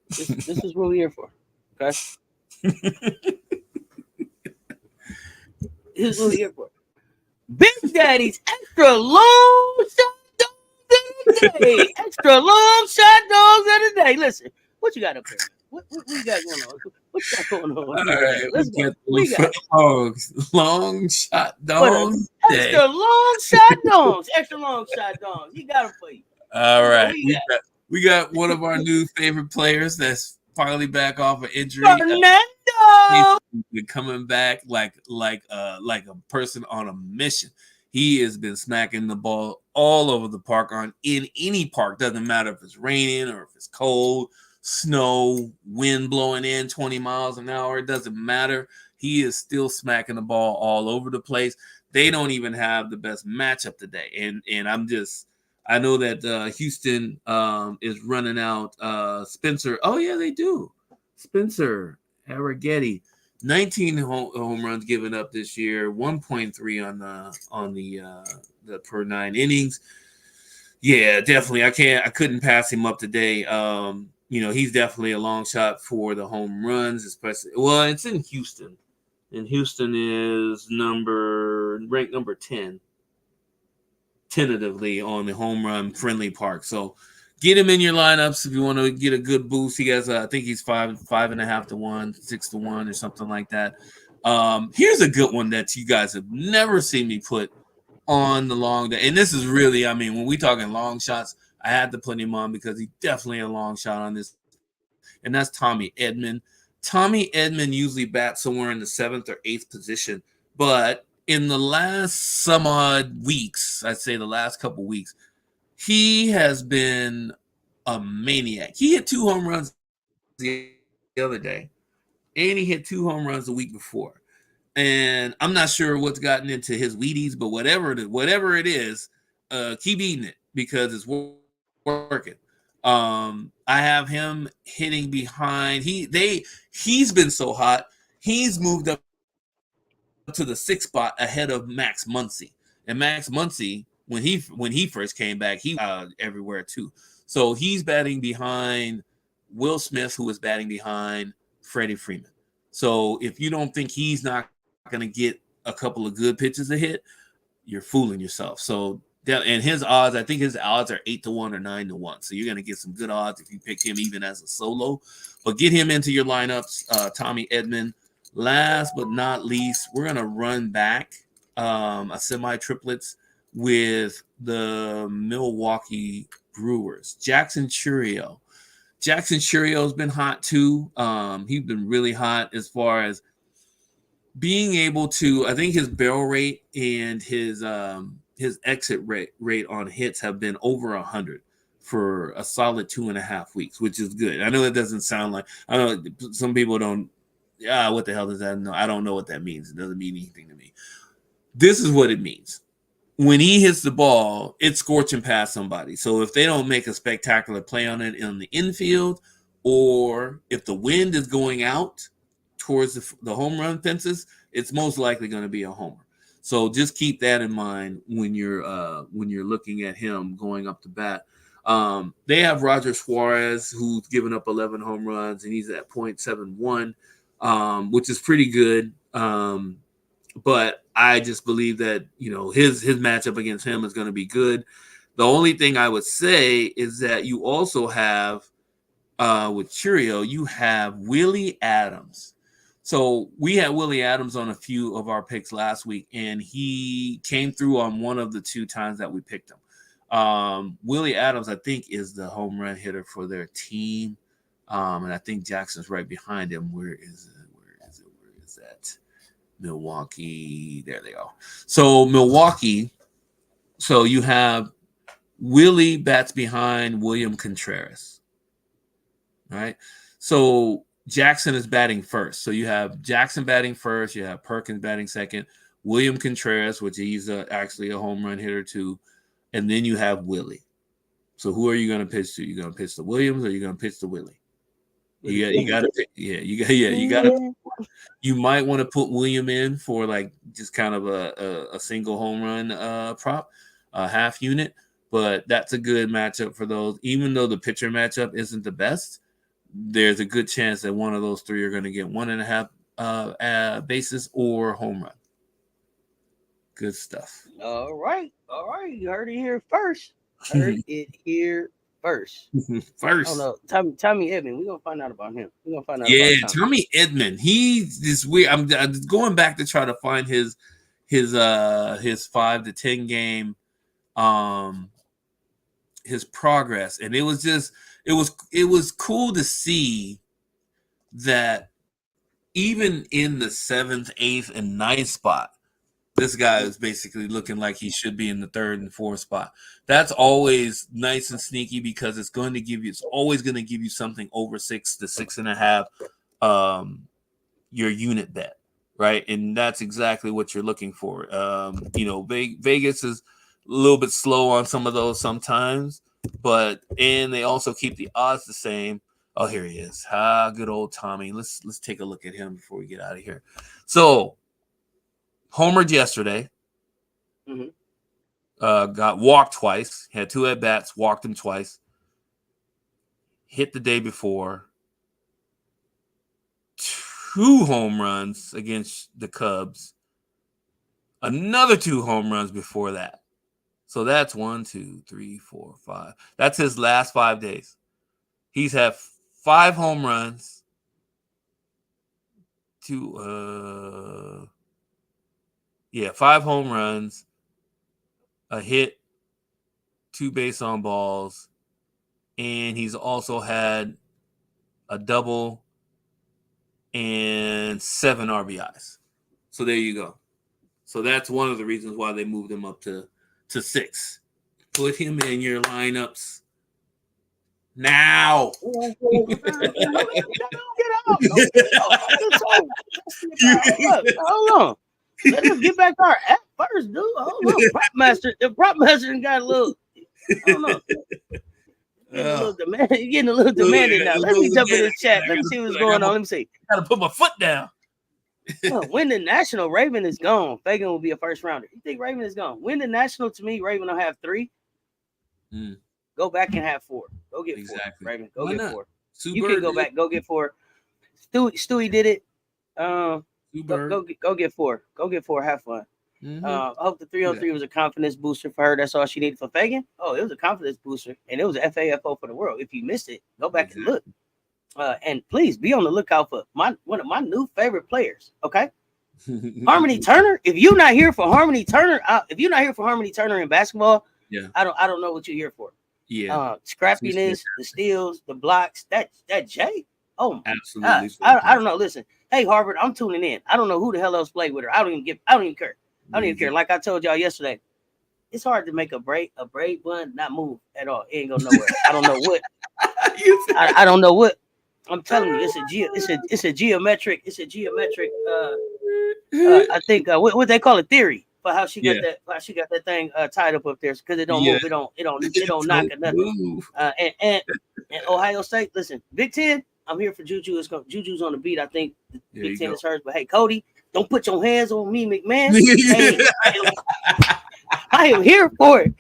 This is what we're here for. Okay? This is what we're here for. Big Daddy's extra long shot dogs of the day. Extra long shot dogs of the day. Listen, what you got up there? What you got going on? What you got going on? All right, let's go. We got long shot dogs. Extra long shot dogs. Extra long shot dogs. You got them for you. All right, we got one of our new favorite players that's finally back off of injury. Fernando. He's been coming back like a person on a mission. He has been smacking the ball all over the park in any park. Doesn't matter if it's raining or if it's cold, snow, wind blowing in 20 miles an hour. It doesn't matter. He is still smacking the ball all over the place. They don't even have the best matchup today. And I know that Houston is running out Spencer. Oh, yeah, they do. Spencer Arrighetti, 19 home runs given up this year, 1.3 on the per 9 innings. Yeah, definitely. I couldn't pass him up today. He's definitely a long shot for the home runs, especially. Well, it's in Houston. And Houston is ranked number 10, tentatively on the home run friendly park. So get him in your lineups if you want to get a good boost. He has, I think he's 5.5 to 1, 6 to 1, or something like that. Here's a good one that you guys have never seen me put on the long day. And this is really, when we talking long shots, I had to put him on because he's definitely a long shot on this. And that's Tommy Edman. Tommy Edman usually bats somewhere in the 7th or 8th position, but in the last some odd weeks, I'd say the last couple weeks, he has been a maniac. He hit 2 home runs the other day, and he hit 2 home runs the week before. And I'm not sure what's gotten into his Wheaties, but whatever it is, keep eating it because it's working. I have him hitting behind. He's been so hot. He's moved up to the 6th spot ahead of Max Muncy. And Max Muncy, when he first came back, he was everywhere too. So he's batting behind Will Smith, who is batting behind Freddie Freeman. So if you don't think he's not going to get a couple of good pitches to hit, you're fooling yourself. So and his odds, I think his odds are 8 to 1 or 9 to 1. So you're going to get some good odds if you pick him even as a solo. But get him into your lineups, Tommy Edman. Last but not least, we're going to run back a semi-triplets with the Milwaukee Brewers. Jackson Chourio. Jackson Chourio's been hot too. He's been really hot as far as being able to, I think his barrel rate and his exit rate on hits have been over 100. for a solid 2.5 weeks, which is good. I know it doesn't sound like, I know some people don't, what the hell does that know? I don't know what that means. It doesn't mean anything to me. This is what it means. When he hits the ball, it's scorching past somebody. So if they don't make a spectacular play on it in the infield, or if the wind is going out towards the home run fences, it's most likely going to be a homer. So just keep that in mind when you're looking at him going up to bat. They have Roger Suarez, who's given up 11 home runs, and he's at .71, which is pretty good. But I just believe that, his matchup against him is going to be good. The only thing I would say is that you also have, with Churio, you have Willie Adams. So we had Willie Adams on a few of our picks last week, and he came through on one of the 2 times that we picked him. Willie Adams, I think, is the home run hitter for their team. And I think Jackson's right behind him. Where is that? Milwaukee. There they go. So Milwaukee. So you have Willie bats behind William Contreras. All right. So Jackson is batting first. So you have Jackson batting first. You have Perkins batting second. William Contreras, which he's actually a home run hitter too. And then you have Willie. So who are you going to pitch to? You going to pitch to Williams, or are you going to pitch to Willie? You got to pick. You got to. You might want to put William in for like just kind of a single home run prop, half unit. But that's a good matchup for those. Even though the pitcher matchup isn't the best, there's a good chance that one of those 3 are going to get 1.5 bases or home run. Good stuff. All right. You heard it here first. First. Oh no, Tommy Edman. We're gonna find out about him. Yeah, Tommy Edman. He's this weird. I'm going back to try to find his 5 to 10 game, his progress, and it was cool to see that even in the 7th, 8th, and 9th spot, this guy is basically looking like he should be in the 3rd and 4th spot. That's always nice and sneaky because it's always going to give you something over 6 to 6.5, your unit bet, right? And that's exactly what you're looking for. Vegas is a little bit slow on some of those sometimes, and they also keep the odds the same. Oh, here he is. Good old Tommy. Let's take a look at him before we get out of here. So, homered yesterday. Mm-hmm. Got walked twice. Had 2 at bats. Walked him twice. Hit the day before. 2 home runs against the Cubs. Another 2 home runs before that. So that's 1, 2, 3, 4, 5. That's his last 5 days. He's had 5 home runs. 5 home runs, a hit, 2 base on balls, and he's also had a double and 7 RBIs. So there you go. So that's one of the reasons why they moved him up to 6. Put him in your lineups now. Get out. Hold on. Let us get back to our app first, dude. Hold on. The prop master got a little. I don't know. You're getting a little demanded now. Let me jump in this chat. Let me see what's going on. Let me see. Gotta put my foot down. When the national, Raven is gone. Fagan will be a first rounder. You think Raven is gone? Win the national, to me, Raven will have 3. Go back and have 4. Go get 4. Raven, go get 4. You can go back. Go get 4. Stewie did it. Go get 4. Go get 4. Have fun. I hope the 303 was a confidence booster for her. That's all she needed for Fagan. Oh, it was a confidence booster, and it was an FAFO for the world. If you missed it, go back and look. And please be on the lookout for one of my new favorite players. Okay, Harmony Turner. If you're not here for Harmony Turner, in basketball, I don't know what you're here for. Scrappiness, the steals, the blocks. That Jay. Oh, absolutely. I don't know. Listen, hey Harvard, I'm tuning in. I don't know who the hell else played with her. I don't even care. Like I told y'all yesterday, it's hard to make a braid bun not move at all. It ain't go nowhere. I don't know what. I don't know what. I'm telling you, it's a geometric. I think what they call a theory for how she got that thing tied up there because it don't move. It don't knock or nothing. And Ohio State, listen, Big Ten. I'm here for Juju. Juju's on the beat. I think Big Ten is hers. But hey, Cody, don't put your hands on me, McMahon. Hey, I am here for it.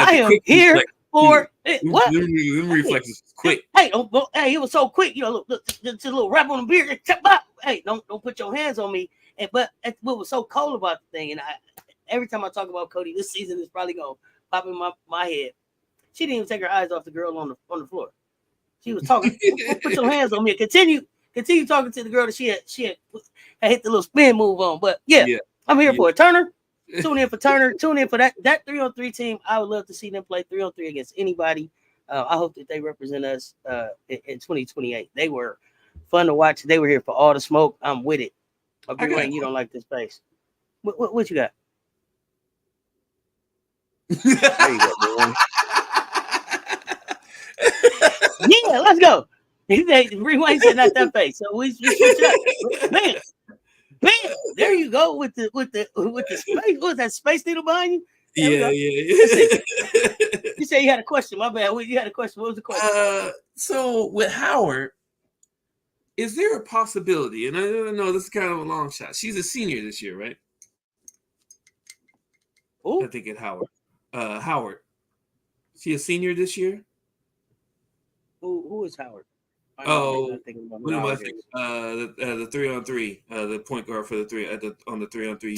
I am here for it. What? Reflexes quick. Hey, it was so quick. You know, look, just a little rap on the beard. Hey, don't put your hands on me. But what was so cold about the thing, and every time I talk about Cody this season, it's probably gonna pop in my head. She didn't even take her eyes off the girl on the floor. She was talking. Put your hands on me. Continue talking to the girl that she had hit the little spin move on. But yeah. I'm here for it. Turner. Tune in for Turner. Tune in for that 3-on-3 team. I would love to see them play 3-on-3 against anybody. I hope that they represent us in 2028. They were fun to watch. They were here for all the smoke. I'm with it. Okay, you don't like this face. What you got? There you go, man. Yeah, let's go. He said, Rewind said not that face. So we switch it up. Bam. There you go with the space. What was that space needle behind you? Yeah. You said you had a question. My bad. You had a question. What was the question? So with Howard, is there a possibility? And I know this is kind of a long shot. She's a senior this year, right? Ooh. I think at Howard. Howard. She a senior this year? Who is Howard? What am I thinking? The 3-on-3, the point guard for the 3-on-3.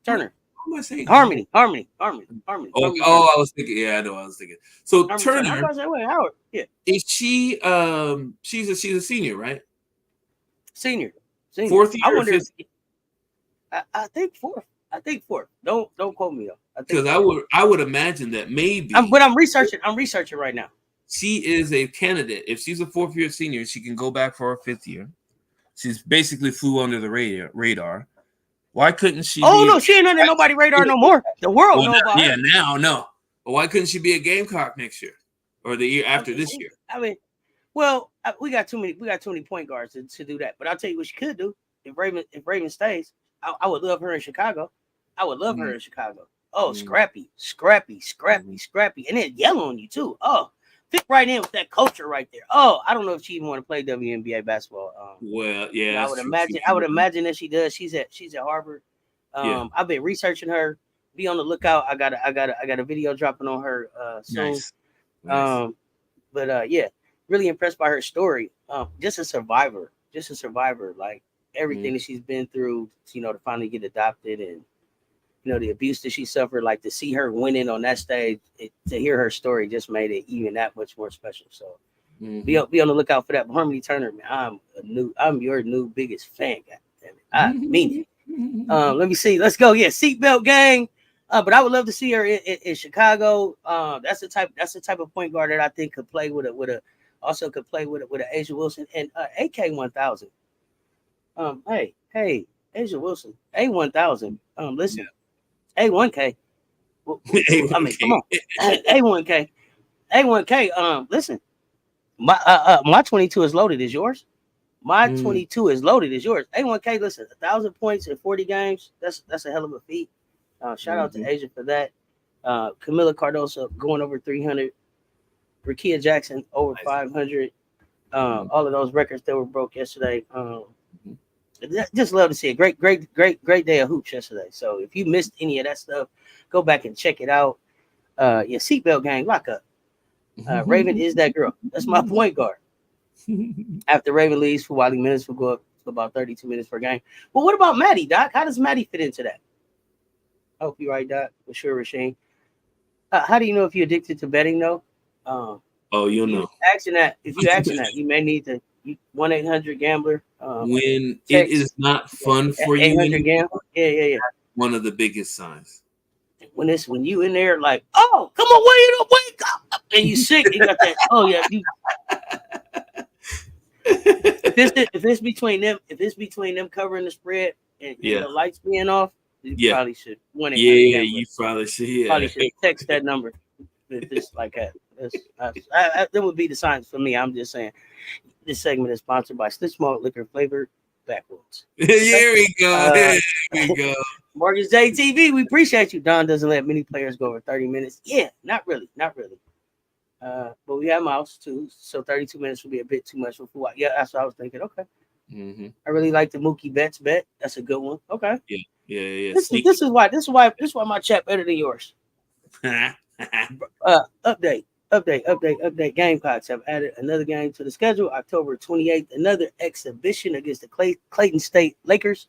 Turner. How am I saying? Harmony. Oh, I was thinking. Yeah, I know. I was thinking. So Turner. I was like, wait, Howard. Yeah. Is she? She's a senior, right? Senior. Fourth year. I wonder. I think fourth. Don't quote me though. Because I would imagine that maybe. But I'm researching right now. She is a candidate. If she's a fourth-year senior, she can go back for her fifth year. She's basically flew under the radar. Why couldn't she? No, she ain't under nobody's radar no more. The world knows about her. Yeah, now no. But why couldn't she be a Gamecock next year or the year after this year? I mean, we got too many point guards to do that. But I'll tell you what she could do if Raven stays. I would love her in Chicago. Her in Chicago. Oh, scrappy, and then yell on you too. Oh. Fit right in with that culture right there. Oh, I don't know if she even want to play WNBA basketball. Well, yeah, I would imagine that she does. She's at Harvard. I've been researching her. Be on the lookout. I got a video dropping on her soon. Nice. Yeah, really impressed by her story. Just a survivor. Like everything that she's been through, to finally get adopted and. The abuse that she suffered, like to see her winning on that stage, to hear her story just made it even that much more special. So be on the lookout for that. But Harmony Turner, man, I'm your new biggest fan. Goddammit. I mean it. Let me see. Let's go. Yeah, seatbelt gang. But I would love to see her in Chicago. That's the type of point guard that I think could play with an Asia Wilson and AK 1000. Hey, Asia Wilson, A1000. Listen. Yeah. A1K. I mean, come on. A1K. Listen. My 22 is loaded as yours. My 22 is loaded as yours. A1K, listen, 1,000 points in 40 games. That's a hell of a feat. Shout out to Asia for that. Camila Cardoso going over 300. Rakia Jackson over 500. All of those records that were broke yesterday. Just love to see it. Great day of hoops yesterday. So if you missed any of that stuff, go back and check it out. Seatbelt gang, lock up. Raven is that girl. That's my point guard. After Raven leaves, Wally minutes will go up to about 32 minutes per game. But what about Maddie, Doc? How does Maddie fit into that? I hope you're right, Doc. For sure, Rasheen. How do you know if you're addicted to betting, though? You'll know. If you're asking that, you may need to 1-800-GAMBLER. When it is not fun for you, 800-GAMBLER. Yeah. One of the biggest signs. When you in there, like, oh, come on, wake up, and you sick, you got that. Oh yeah, if it's between them covering the spread and the lights being off, You probably should. Yeah, you probably should. Yeah. Probably should text that number. Just like that. That would be the signs for me. I'm just saying. This segment is sponsored by Stitch Malt Liquor Flavored Backwoods. Here we go. Here we go. Mortgage Day TV, we appreciate you. Don doesn't let many players go over 30 minutes. Yeah, not really. But we have Mouse too, so 32 minutes would be a bit too much for Fuwa. Yeah, that's what I was thinking. Okay. Mm-hmm. I really like the Mookie Betts bet. That's a good one. Okay. Yeah. This is why my chat better than yours. Update. Gamecocks have added another game to the schedule. October 28th, another exhibition against the Clayton State Lakers.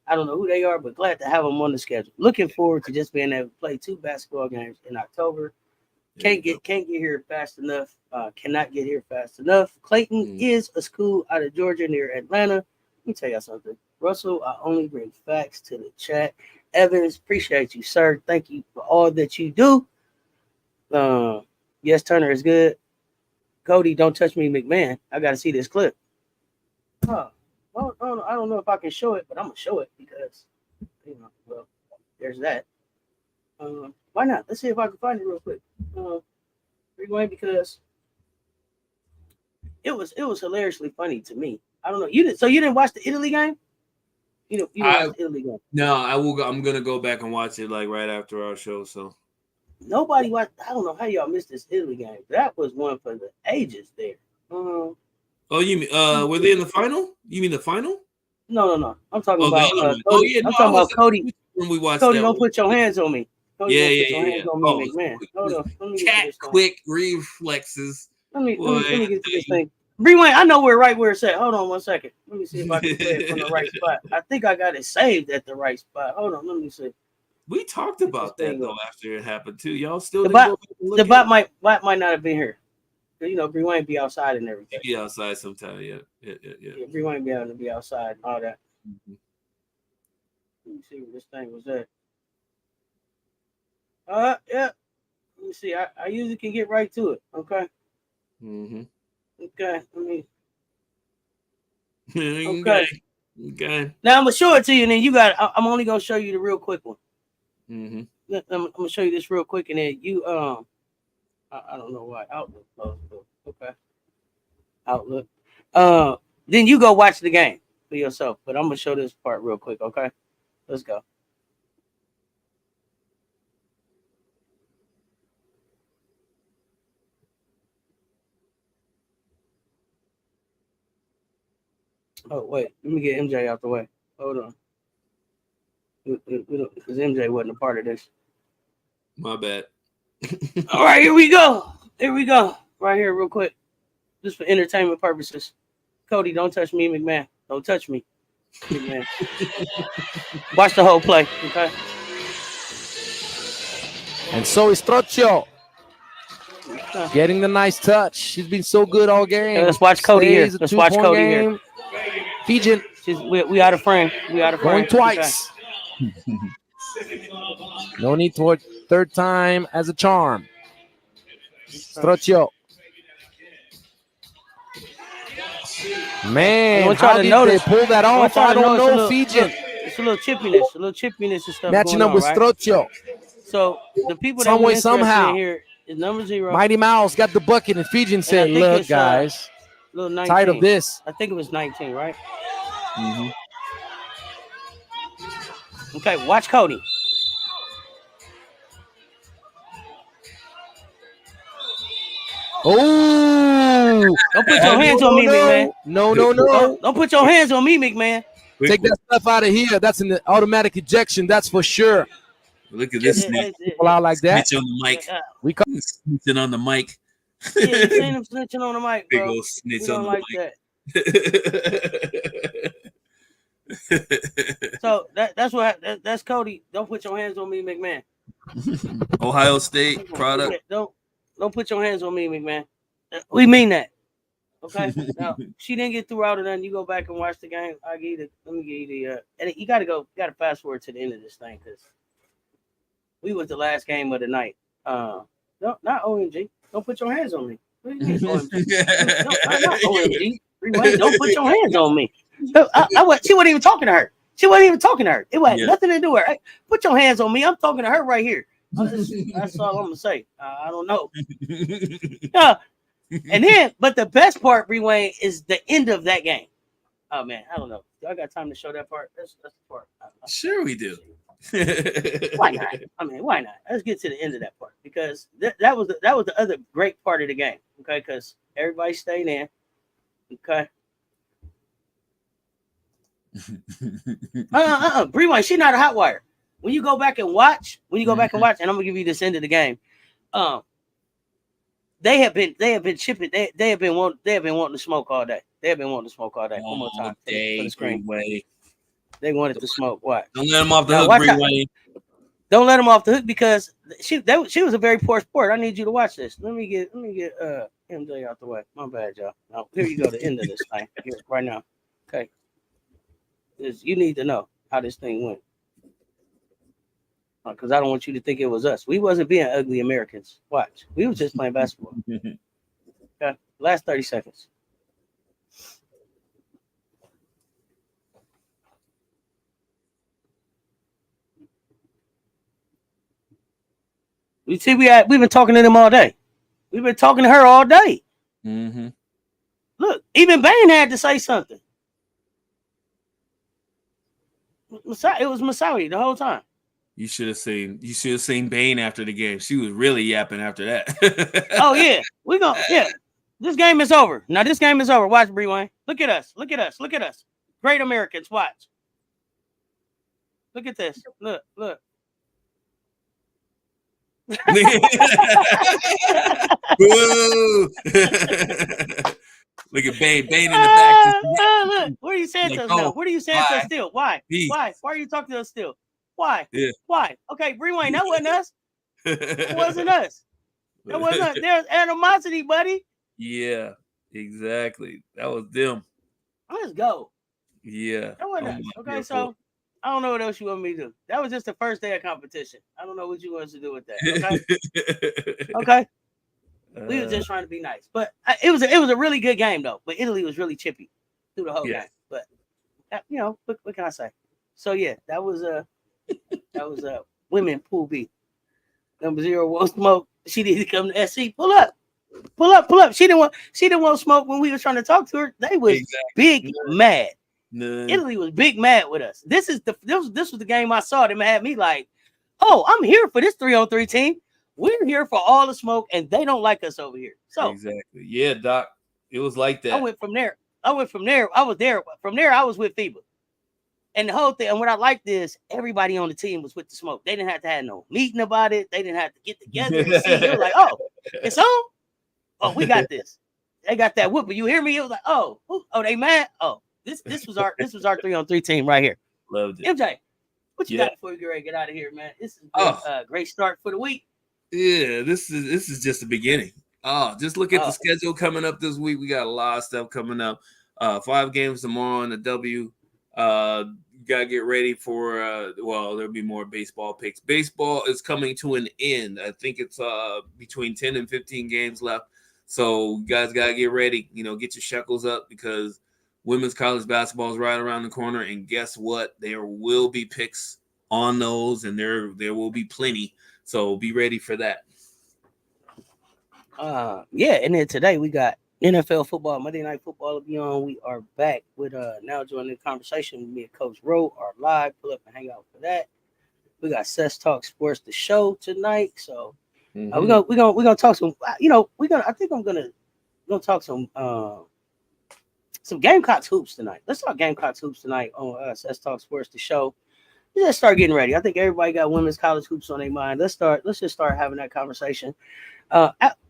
I don't know who they are, but glad to have them on the schedule. Looking forward to just being able to play 2 basketball games in October. Can't get here fast enough. Cannot get here fast enough. Clayton is a school out of Georgia near Atlanta. Let me tell y'all something. Russell, I only bring facts to the chat. Evans, appreciate you, sir. Thank you for all that you do. Yes, Turner is good. Cody, don't touch me, McMahon. I got to see this clip. Well, I don't know if I can show it, but I'm going to show it because, well, there's that. Why not? Let's see if I can find it real quick. Rewind because it was hilariously funny to me. I don't know. You didn't watch the Italy game? You didn't watch the Italy game? No, I will. I'm gonna go back and watch it like right after our show. So nobody watched. I don't know how y'all missed this Italy game. That was one for the ages there. Oh, you mean were they in the final? You mean the final? No. I'm talking about. Cody. I'm talking about Cody. When we watched Cody, that don't put your hands on me. Cody, yeah. Man. Hold on. Cat quick reflexes. Let me get to this thing. Rewind. I know where it's at. Hold on 1 second. Let me see if I can play it from the right spot. I think I got it saved at the right spot. Hold on. Let me see. We talked about that though after it happened too. Y'all still the bot might not have been here. Rewind be outside and everything. Be outside sometime. Yeah. Rewind be able to be outside and all that. Mm-hmm. Let me see where this thing was at. Yeah. Let me see. I usually can get right to it. Okay. Mm-hmm. Okay. Okay. Now I'm gonna show it to you, and then you got. I'm only gonna show you the real quick one. Mm-hmm. I'm gonna show you this real quick, and then you I don't know why Outlook closed. Okay. Outlook. Then you go watch the game for yourself. But I'm gonna show this part real quick. Okay. Let's go. Oh, wait. Let me get MJ out the way. Hold on. Because MJ wasn't a part of this. My bad. All right, here we go. Right here, real quick. Just for entertainment purposes. Cody, don't touch me, McMahon. Don't touch me, McMahon. Watch the whole play, okay? And so is Trocchio. Getting the nice touch. She's been so good all game. Let's watch Cody here. Let's watch Cody here. Fijian. We out of frame. Going twice. Okay. No need for third time as a charm. Strocchio. Man, how did they pull that off? I don't know, Fijian. It's a little chippiness and stuff. Matching up with Strocchio. So the people some that way, somehow here is number 0. Mighty Mouse got the bucket, and Fijian said, "Look, guys, tired of this." I think it was 19, right? Mm-hmm. Okay, watch Cody. Oh! Don't put your hands on me, McMahon. No. Don't put your hands on me, McMahon. Take that stuff out of here. That's an automatic ejection. That's for sure. Look at this snitch. People out like that. Snitch on the mic. We come snitching on the mic. Yeah, you seen him snitching on the mic, bro. Big old snitch we don't on the mic. So that's Cody. Don't put your hands on me, McMahon. Ohio State product. Don't put your hands on me, McMahon. We mean that. Okay. Now she didn't get through out of nothing. You go back and watch the game. Let me give you the and you gotta fast forward to the end of this thing because we was the last game of the night. No, not OMG. Don't put your hands on me. What do you mean, OMG? No, not OMG. Don't put your hands on me. She wasn't even talking to her. She wasn't even talking to her. It had Yeah. nothing to do with her. Hey, put your hands on me. I'm talking to her right here. That's all I'm gonna say. I don't know. And then, but the best part, Wayne, is the end of that game. Oh man, I don't know. Y'all got time to show that part? That's the part. Sure, we do. Why not? I mean, why not? Let's get to the end of that part because that was the other great part of the game. Okay, because everybody stayed in. Okay. Bree, she's not a hot wire. When you go back and watch, and I'm gonna give you this end of the game. They have been chipping. They have been wanting to smoke all day. They have been wanting to smoke all day. One more time for the screen. They wanted to smoke. What? Don't let them off the hook, Bree. Don't let them off the hook because she was a very poor sport. I need you to watch this. Let me get MJ out the way. My bad, y'all. Now, here you go. The end of this thing here right now. Okay. You need to know how this thing went. Because I don't want you to think it was us. We wasn't being ugly Americans. Watch. We was just playing basketball. Okay. Last 30 seconds. You see, we've been talking to them all day. We've been talking to her all day. Mm-hmm. Look, even Bane had to say something. It was Masawi the whole time. You should have seen Bane after the game. She was really yapping after that. Oh yeah. This game is over. Now this game is over. Watch, Bree Wayne. Look at us. Great Americans. Watch. Look at this. Look. Look at Bane in the back. Look, what are you saying to us now? What are you saying to us still? Why? Why are you talking to us still? Why? Yeah. Why? Okay, Bree Wayne, that wasn't us. That wasn't us. That wasn't us. There's animosity, buddy. Yeah, exactly. That was them. Let's go. Yeah. That wasn't us. Okay, so I don't know what else you want me to do. That was just the first day of competition. I don't know what you want us to do with that. Okay. Okay. We were just trying to be nice, but it was a really good game though. But Italy was really chippy through the whole game. But what can I say? So yeah, that was women pool B. Number 0 won't smoke. She needed to come to SC. Pull up. She didn't want smoke when we were trying to talk to her. They was big mad. No. Italy was big mad with us. This was the game I saw. Them had me like, oh, I'm here for this 3-on-3 team. We're here for all the smoke, and they don't like us over here. So exactly, yeah, Doc. It was like that. I went from there. I was there. From there, I was with FIBA. And the whole thing, and what I liked is everybody on the team was with the smoke. They didn't have to have no meeting about it. They didn't have to get together and see. They were like, oh, it's on. Oh, we got this. They got that whoop. You hear me? It was like, oh, they mad. Oh, this was our 3-on-3 team right here. Loved it. MJ, what you got before we get ready to get out of here, man? This is a great start for the week. Yeah, this is just the beginning. Oh, just look at the schedule coming up this week. We got a lot of stuff coming up. 5 games tomorrow on the W. Gotta get ready for there'll be more baseball picks. Baseball is coming to an end. I think it's between 10 and 15 games left. So you guys gotta get ready. Get your shekels up because women's college basketball is right around the corner. And guess what? There will be picks on those, and there will be plenty. So be ready for that. And then today we got NFL football, Monday Night Football will be on. We are back with now joining the conversation with me and Coach Rowe are live. Pull up and hang out for that. We got Cess Talks Sports the show tonight. So we're gonna talk some. I think I'm gonna talk some Gamecocks hoops tonight. Let's talk Gamecocks hoops tonight on Cess Talks Sports the show. Let's start getting ready. I think everybody got women's college hoops on their mind. Let's just start having that conversation.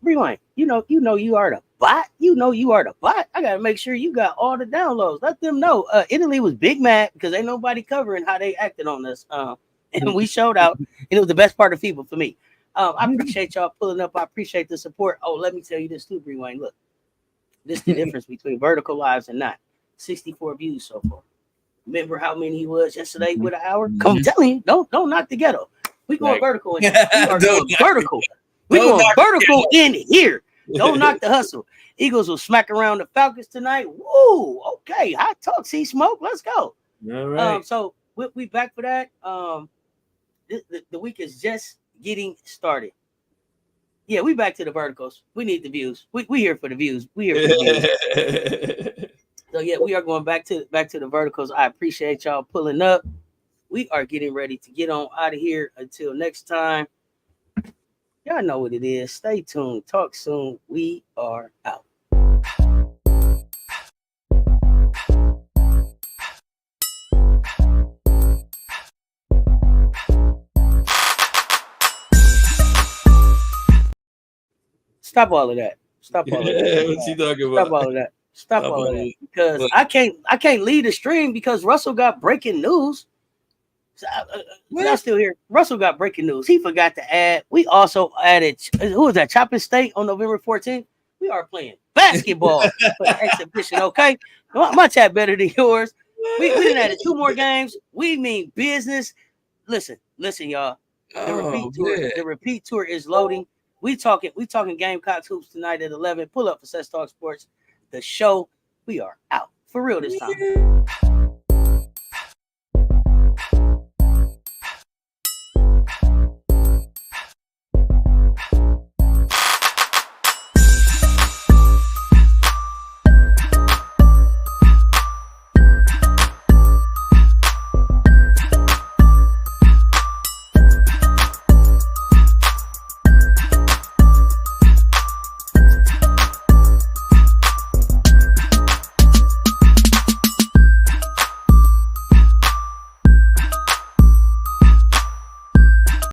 Rewind. You know you are the bot. You are the bot. I gotta make sure you got all the downloads. Let them know. Italy was big mad because ain't nobody covering how they acted on this. And we showed out, and it was the best part of FIBA for me. I appreciate y'all pulling up. I appreciate the support. Oh, let me tell you this too, Rewind. Look, this is the difference between vertical lives and not. 64 views so far. Remember how many he was yesterday with an hour? Come telling you, don't knock the ghetto. We going vertical in here. We are going vertical. We going vertical in here. Don't knock the hustle. Eagles will smack around the Falcons tonight. Woo! Okay, hot talk. See smoke. Let's go. All right. So we back for that. The week is just getting started. Yeah, we back to the verticals. We need the views. We here for the views. We here for the views. So yeah, we are going back to the verticals. I appreciate y'all pulling up. We are getting ready to get on out of here. Until next time, y'all know what it is. Stay tuned. Talk soon. We are out. Stop all of that. Stop all of that. What you talking about? Stop all of that. Stop all of that. Because I can't lead the stream because Russell got breaking news. Y'all still here? Russell got breaking news. He forgot to add. We also added, who was that? Chopping State on November 14th. We are playing basketball for the exhibition. Okay, my chat better than yours. We done added 2 more games. We mean business. Listen, y'all. The repeat tour is loading. We talking Gamecocks hoops tonight at 11. Pull up for Cess Talks Sports, the show. We are out for real this time.